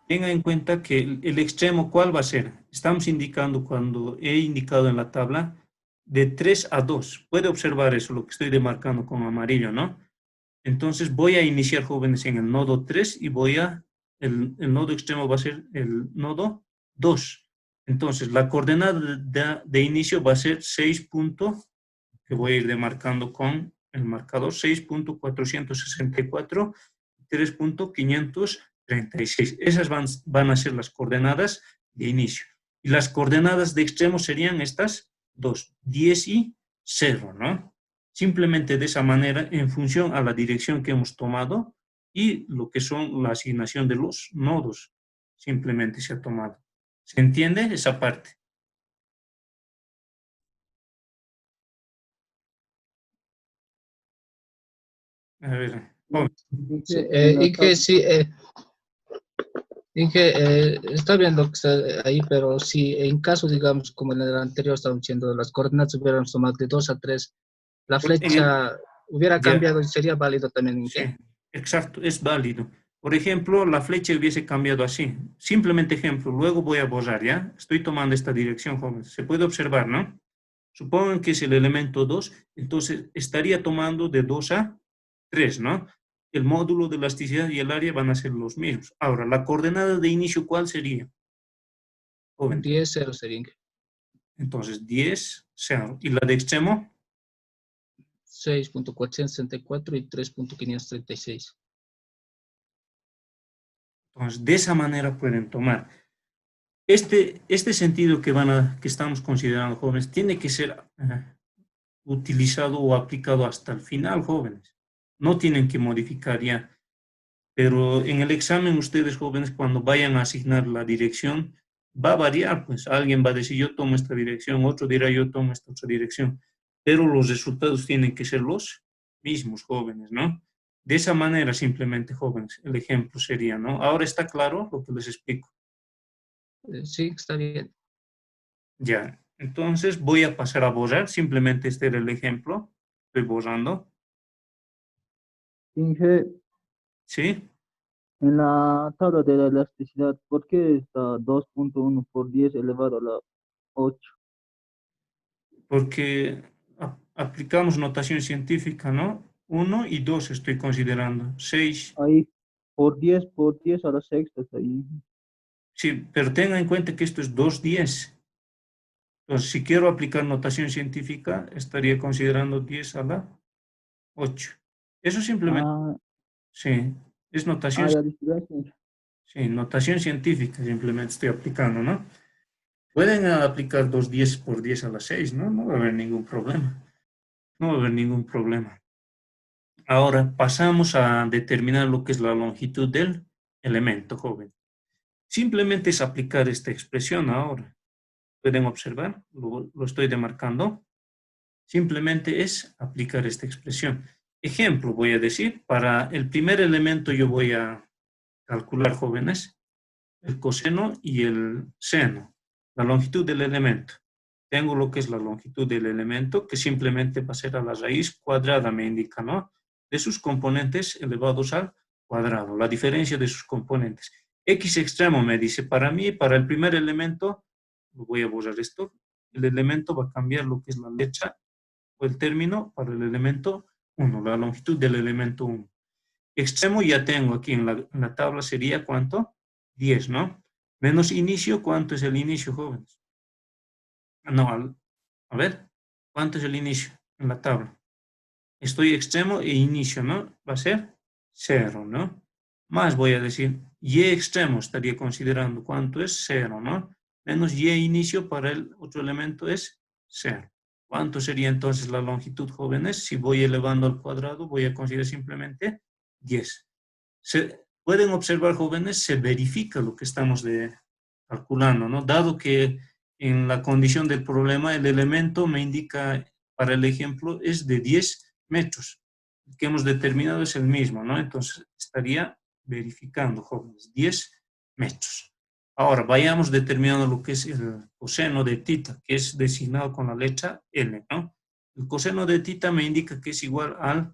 Tenga en cuenta que el extremo, ¿cuál va a ser? Estamos indicando, cuando he indicado en la tabla, de 3 a 2. Puede observar eso, lo que estoy demarcando con amarillo, ¿no? Entonces voy a iniciar, jóvenes, en el nodo 3 y el nodo extremo va a ser el nodo 2. Entonces, la coordenada de inicio va a ser 6. Que voy a ir demarcando con el marcador 6.464, 3.536. Esas van a ser las coordenadas de inicio. Y las coordenadas de extremo serían estas dos, 10 y 0, ¿no? Simplemente de esa manera, en función a la dirección que hemos tomado y lo que son la asignación de los nodos, simplemente se ha tomado. ¿Se entiende esa parte? A ver, Sí, Inge, sí, Inge, está bien lo que está ahí, pero si en caso, digamos, como en el anterior estábamos diciendo, las coordenadas hubieran tomado de 2 a 3, la flecha hubiera cambiado y sería válido también, Inge. Sí, exacto, es válido. Por ejemplo, la flecha hubiese cambiado así. Simplemente ejemplo, luego voy a borrar, ¿ya? Estoy tomando esta dirección, jóvenes. Se puede observar, ¿no? Supongan que es el elemento 2, entonces estaría tomando de 2 a 3, ¿no? El módulo de elasticidad y el área van a ser los mismos. Ahora, la coordenada de inicio, ¿cuál sería? Jóvenes. 10, 0 sería, Inge. Entonces, 10, 0. ¿Y la de extremo? 6.464 y 3.536. Entonces, de esa manera pueden tomar. Este sentido que estamos considerando, jóvenes, tiene que ser utilizado o aplicado hasta el final, jóvenes. No tienen que modificar ya. Pero en el examen, ustedes, jóvenes, cuando vayan a asignar la dirección, va a variar, pues alguien va a decir, yo tomo esta dirección, otro dirá, yo tomo esta otra dirección. Pero los resultados tienen que ser los mismos, jóvenes, ¿no? De esa manera, simplemente, jóvenes, el ejemplo sería, ¿no? Ahora está claro lo que les explico. Sí, está bien. Ya, entonces voy a pasar a borrar, simplemente este era el ejemplo, estoy borrando, Inge, ¿sí? en la tabla de la elasticidad, ¿por qué está 2.1 por 10 elevado a la 8? Porque aplicamos notación científica, ¿no? 1 y 2 estoy considerando, 6, Ahí, por 10 a la sexta está ahí. sí, pero tengan en cuenta que esto es 2/10. Entonces, si quiero aplicar notación científica, estaría considerando 10 a la 8. Eso simplemente, sí, es notación, La diferencia. sí, notación científica simplemente estoy aplicando, ¿no? Pueden aplicar 2/10 por 10 a la 6, ¿no? No va a haber ningún problema. No va a haber ningún problema. Ahora pasamos a determinar lo que es la longitud del elemento, joven. Simplemente es aplicar esta expresión ahora. Pueden observar, lo estoy demarcando. Simplemente es aplicar esta expresión. ejemplo, voy a decir, para el primer elemento yo voy a calcular, jóvenes, el coseno y el seno, la longitud del elemento. Tengo lo que es la longitud del elemento, que simplemente va a ser a la raíz cuadrada, me indica, ¿no? De sus componentes elevados al cuadrado, la diferencia de sus componentes. X extremo me dice, para mí, para el primer elemento, voy a borrar esto, el elemento va a cambiar lo que es la letra o el término para el elemento 1, la longitud del elemento 1. Extremo ya tengo aquí en la tabla, sería ¿cuánto? 10, ¿no? Menos inicio, ¿cuánto es el inicio, jóvenes? No, a ver, ¿cuánto es el inicio en la tabla? Estoy extremo e inicio, ¿no? Va a ser 0, ¿no? Más voy a decir, y extremo estaría considerando cuánto es 0, ¿no? Menos y inicio para el otro elemento es 0. ¿Cuánto sería entonces la longitud, jóvenes? Si voy elevando al cuadrado, voy a considerar simplemente 10. Pueden observar, jóvenes, se verifica lo que estamos calculando, ¿no? Dado que en la condición del problema el elemento me indica, para el ejemplo, es de 10 metros. El que hemos determinado es el mismo, ¿no? Entonces estaría verificando, jóvenes, 10 metros. Ahora, vayamos determinando lo que es el coseno de θ, que es designado con la letra L, ¿no? El coseno de θ me indica que es igual a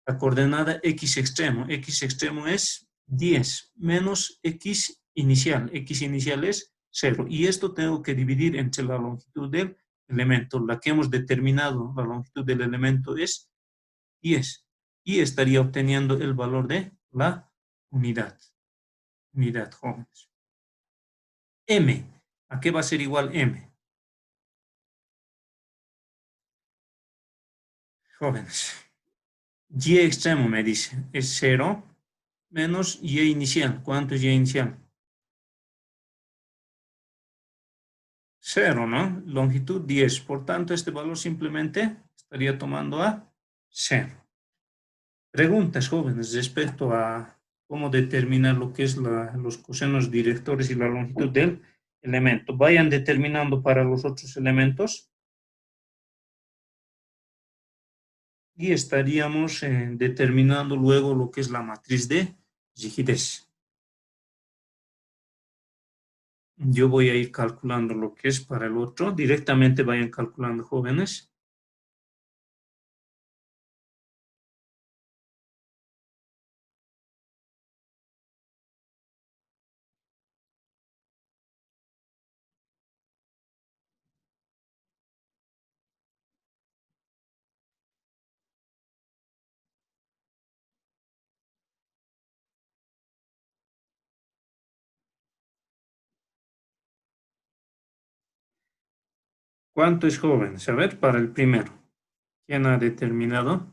la coordenada x extremo. X extremo es 10 menos x inicial. X inicial es 0. Y esto tengo que dividir entre la longitud del elemento. La que hemos determinado, la longitud del elemento es 10. Y estaría obteniendo el valor de la unidad. Unidad, jóvenes. M. ¿A qué va a ser igual M? Jóvenes. Y extremo me dice, es 0 menos Y inicial. ¿Cuánto es Y inicial? 0, ¿no? Longitud 10. Por tanto, este valor simplemente estaría tomando a 0. Preguntas, jóvenes, respecto a cómo determinar lo que es los cosenos directores y la longitud del elemento. Vayan determinando para los otros elementos. Y estaríamos determinando luego lo que es la matriz de rigidez. Yo voy a ir calculando lo que es para el otro. Directamente vayan calculando, jóvenes. ¿Cuánto es jóvenes? A ver, para el primero. ¿Quién ha determinado?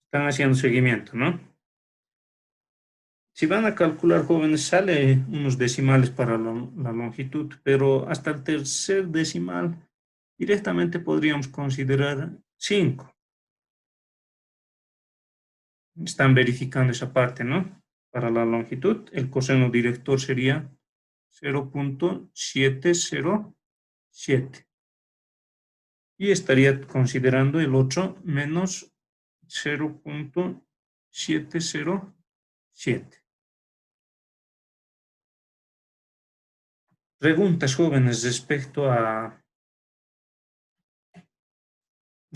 Están haciendo seguimiento, ¿no? Si van a calcular, jóvenes, sale unos decimales para la longitud, pero hasta el tercer decimal directamente podríamos considerar 5. Están verificando esa parte, ¿no? Para la longitud, el coseno director sería 0.707. Y estaría considerando el otro menos 0.707. Preguntas, jóvenes, respecto a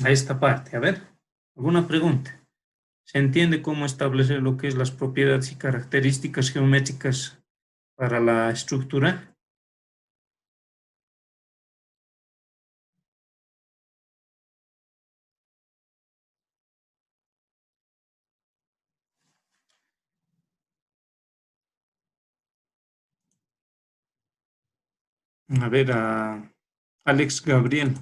esta parte. A ver, ¿alguna pregunta? ¿Se entiende cómo establecer lo que es las propiedades y características geométricas para la estructura? A ver, a Alex Gabriel.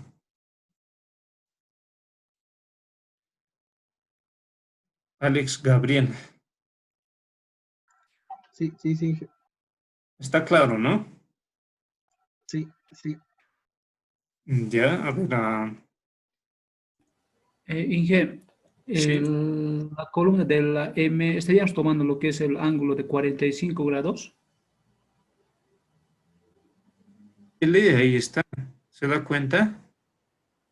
Alex Gabriel. Sí, sí, sí, Está claro, ¿no? sí, sí. Ya, a ver, Inge, sí. la columna de la M, estaríamos tomando lo que es el ángulo de 45 grados. L, ahí está. ¿Se da cuenta?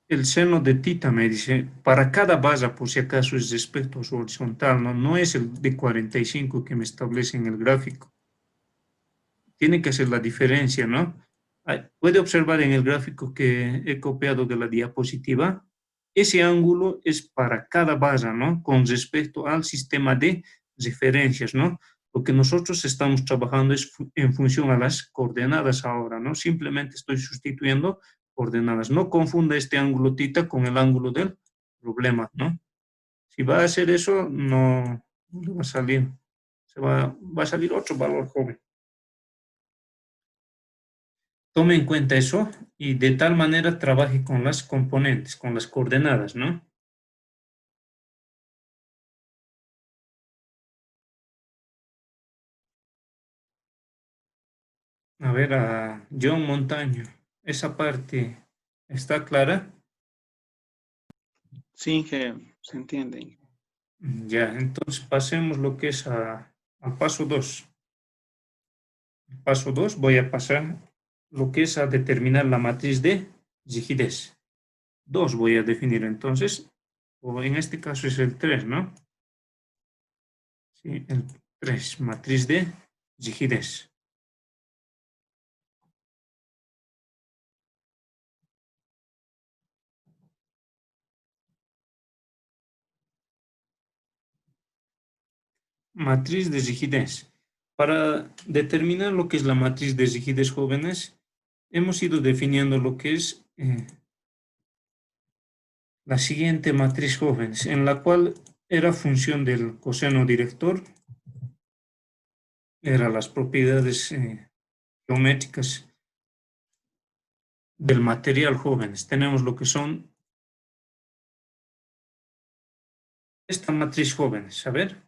el seno de tita, me dice, para cada base, por si acaso es respecto a su horizontal, ¿no? No es el de 45 que me establece en el gráfico. Tiene que hacer la diferencia, ¿no? Puede observar en el gráfico que he copiado de la diapositiva, ese ángulo es para cada base, ¿no? Con respecto al sistema de referencias, ¿no? Lo que nosotros estamos trabajando es en función a las coordenadas ahora, ¿no? Simplemente estoy sustituyendo coordenadas. No confunda este ángulo tita con el ángulo del problema, ¿no? Si va a hacer eso, no le va a salir. Va a salir otro valor, joven. Tome en cuenta eso y de tal manera trabaje con las componentes, con las coordenadas, ¿no? A ver, a John Montaño, esa parte está clara. Sí, Inge, se entiende, Inge. Ya, entonces pasemos lo que es al paso 2. El paso 2 voy a pasar lo que es a determinar la matriz de rigidez. 2 voy a definir entonces, o en este caso es el 3, ¿no? Sí, el 3, matriz de rigidez. Matriz de rigidez. Para determinar lo que es la matriz de rigidez, jóvenes, hemos ido definiendo lo que es la siguiente matriz, jóvenes, en la cual era función del coseno director, eran las propiedades geométricas del material, jóvenes. Tenemos lo que son esta matriz, jóvenes. A ver,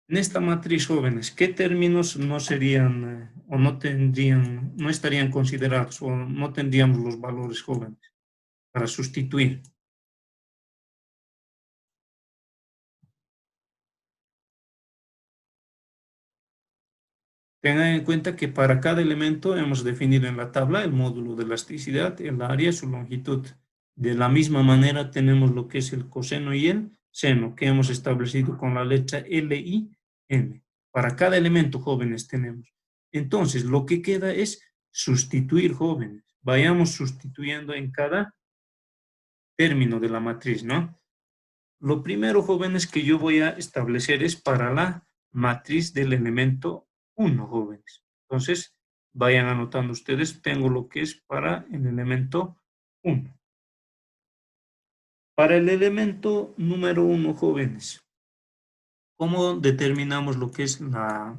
en esta matriz, jóvenes, ¿qué términos no serían o no tendrían, no estarían considerados o no tendríamos los valores, jóvenes, para sustituir? Tengan en cuenta que para cada elemento hemos definido en la tabla el módulo de elasticidad, el área, su longitud. De la misma manera tenemos lo que es el coseno y el seno, que hemos establecido con la letra L y M. Para cada elemento, jóvenes, tenemos. Entonces, lo que queda es sustituir, jóvenes. Vayamos sustituyendo en cada término de la matriz, ¿no? Lo primero, jóvenes, que yo voy a establecer es para la matriz del elemento 1, jóvenes. Entonces, vayan anotando ustedes, tengo lo que es para el elemento 1. Para el elemento número 1, jóvenes, ¿cómo determinamos lo que es la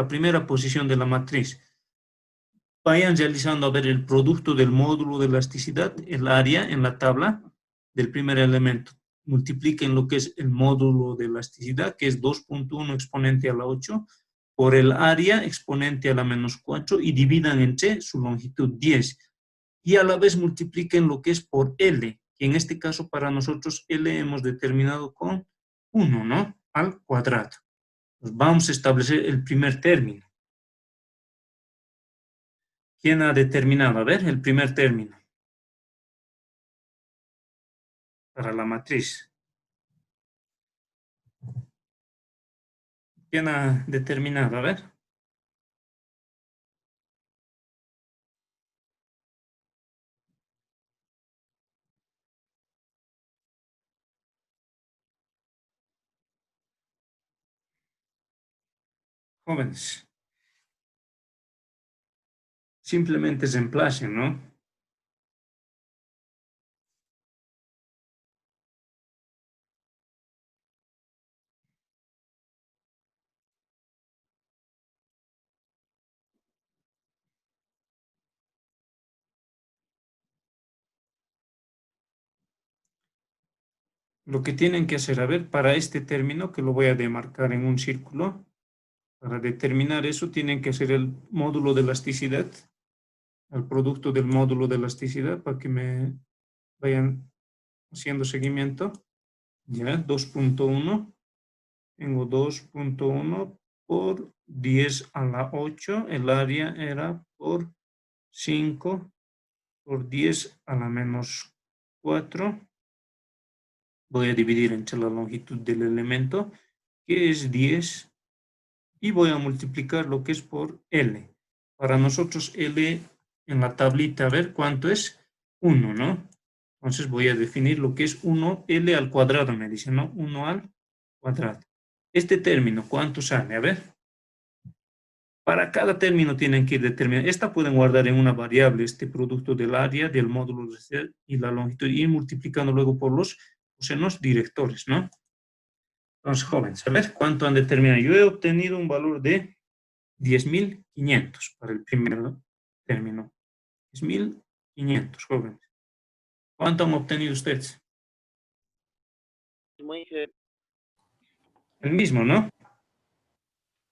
primera posición de la matriz? Vayan realizando a ver el producto del módulo de elasticidad, el área en la tabla del primer elemento. Multipliquen lo que es el módulo de elasticidad, que es 2.1 exponente a la 8, por el área exponente a la menos 4 y dividan entre su longitud 10. Y a la vez multipliquen lo que es por L, que en este caso para nosotros L hemos determinado con 1, ¿no? Al cuadrado. Pues vamos a establecer el primer término. ¿Quién ha determinado? A ver, el primer término para la matriz. ¿Quién ha determinado? A ver. Jóvenes. Simplemente reemplacen, ¿no? Lo que tienen que hacer, a ver, para este término, que lo voy a demarcar en un círculo, para determinar eso tienen que hacer el módulo de elasticidad, el producto del módulo de elasticidad, para que me vayan haciendo seguimiento. Ya, 2.1. Tengo 2.1 por 10 a la 8. El área era por 5 por 10 a la menos 4. Voy a dividir entre la longitud del elemento, que es 10, y voy a multiplicar lo que es por L. Para nosotros L en la tablita, a ver cuánto es, 1, ¿no? Entonces voy a definir lo que es 1, L al cuadrado, me dice, ¿no? 1 al cuadrado. Este término, ¿cuánto sale? A ver. Para cada término tienen que ir determinando. Esta pueden guardar en una variable este producto del área, del módulo de C y la longitud, y ir multiplicando luego por los cosenos directores, ¿no? Entonces, jóvenes, a ver cuánto han determinado. Yo he obtenido un valor de 10.500 para el primer término. 10.500, jóvenes. ¿Cuánto han obtenido ustedes? El mismo, ¿no?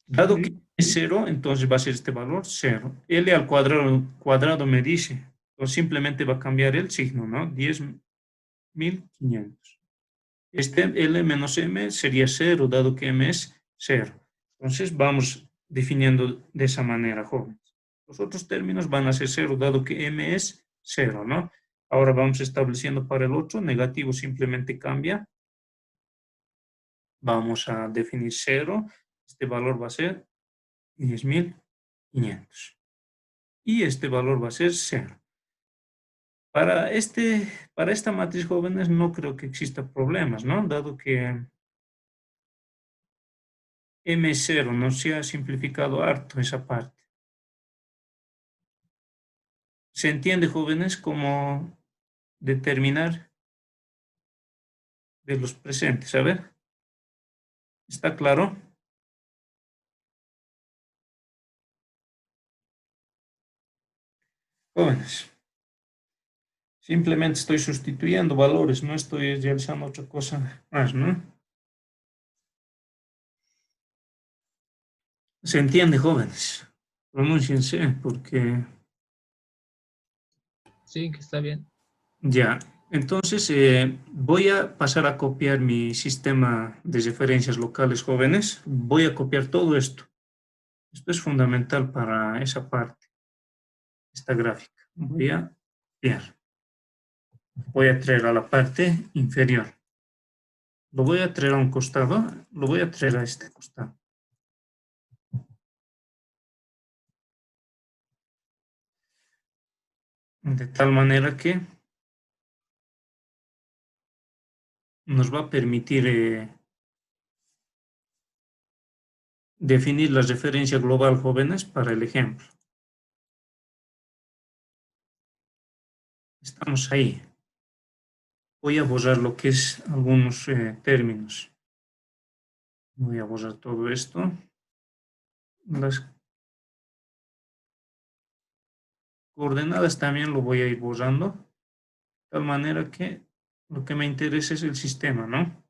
Dado que es 0, entonces va a ser este valor 0. L al cuadrado me dice, entonces simplemente va a cambiar el signo, ¿no? 10.500. Este L menos M sería 0, dado que M es 0. Entonces vamos definiendo de esa manera, jóvenes. Los otros términos van a ser 0, dado que M es 0, ¿no? Ahora vamos estableciendo para el otro, negativo simplemente cambia. Vamos a definir 0. Este valor va a ser 10.500. Y este valor va a ser 0. Para esta matriz, jóvenes, no creo que exista problemas, ¿no? Dado que M0 no se ha simplificado harto esa parte. ¿Se entiende, jóvenes, cómo determinar de los presentes? A ver, ¿está claro? Jóvenes, simplemente estoy sustituyendo valores, no estoy realizando otra cosa más, ¿no? ¿Se entiende, jóvenes? Pronúnciense, porque Sí, que está bien. ya. Entonces, voy a pasar a copiar mi sistema de referencias locales, jóvenes. Voy a copiar todo esto. Esto es fundamental para esa parte, esta gráfica. Voy a copiar. Voy a traer a la parte inferior. Lo voy a traer a un costado, lo voy a traer a este costado. De tal manera que nos va a permitir definir la referencia global, jóvenes, para el ejemplo. Estamos ahí. Voy a borrar lo que es algunos términos. Voy a borrar todo esto. Las coordenadas también lo voy a ir borrando. De tal manera que lo que me interesa es el sistema, ¿no?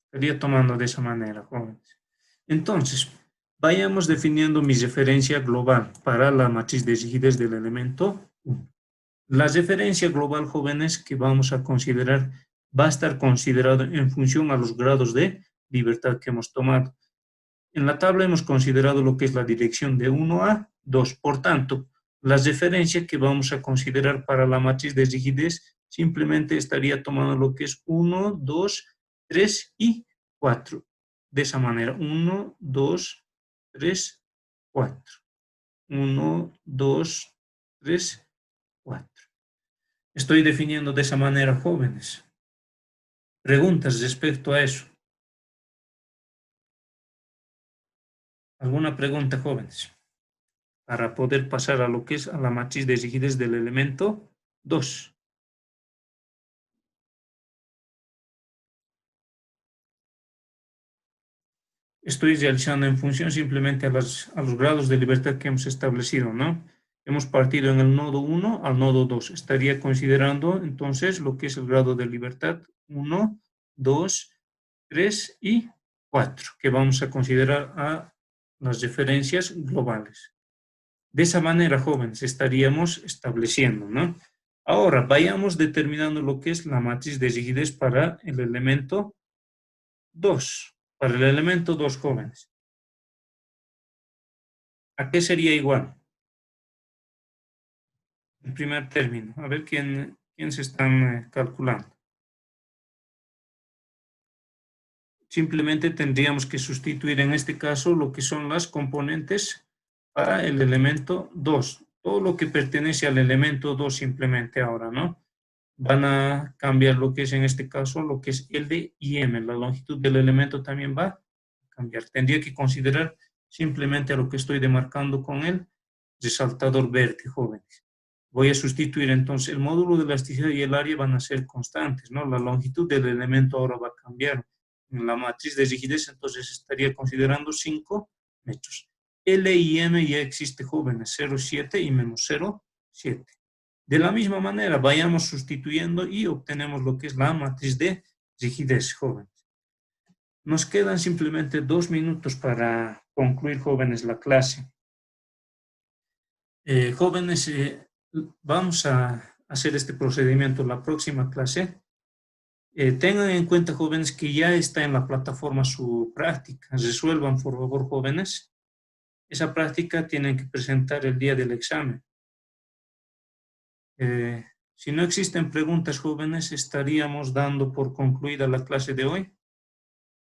Estaría tomando de esa manera, jóvenes. Entonces, vayamos definiendo mi referencia global para la matriz de rigidez del elemento 1. La referencia global, jóvenes, que vamos a considerar va a estar considerado en función a los grados de libertad que hemos tomado. En la tabla hemos considerado lo que es la dirección de 1 a 2. Por tanto, la referencia que vamos a considerar para la matriz de rigidez simplemente estaría tomando lo que es 1, 2, 3 y 4. De esa manera, 1, 2, 3, 4. 1, 2, 3, 4. Estoy definiendo de esa manera, jóvenes. ¿Preguntas respecto a eso? ¿Alguna pregunta, jóvenes? Para poder pasar a lo que es a la matriz de rigidez del elemento 2. Estoy realizando en función simplemente a los grados de libertad que hemos establecido, ¿no? Hemos partido en el nodo 1 al nodo 2. Estaría considerando entonces lo que es el grado de libertad 1, 2, 3 y 4, que vamos a considerar a las referencias globales. De esa manera, jóvenes, estaríamos estableciendo, ¿no? Ahora, vayamos determinando lo que es la matriz de rigidez para el elemento 2. Para el elemento 2, jóvenes. ¿A qué sería igual? el primer término. A ver quién se están calculando. Simplemente tendríamos que sustituir en este caso lo que son las componentes para el elemento 2. Todo lo que pertenece al elemento 2 simplemente ahora, ¿no? Van a cambiar lo que es en este caso, lo que es L y M. La longitud del elemento también va a cambiar. Tendría que considerar simplemente a lo que estoy demarcando con el resaltador verde, jóvenes. Voy a sustituir entonces el módulo de elasticidad y el área van a ser constantes, ¿no? La longitud del elemento ahora va a cambiar. En la matriz de rigidez entonces estaría considerando 5 metros. L y M ya existe, jóvenes, 0,7 y menos 0,7. De la misma manera, vayamos sustituyendo y obtenemos lo que es la matriz de rigidez, jóvenes. Nos quedan simplemente 2 minutos para concluir, jóvenes, la clase. Jóvenes, vamos a hacer este procedimiento la próxima clase. Tengan en cuenta, jóvenes, que ya está en la plataforma su práctica. Resuelvan, por favor, jóvenes. Esa práctica tienen que presentar el día del examen. Si no existen preguntas, jóvenes, estaríamos dando por concluida la clase de hoy.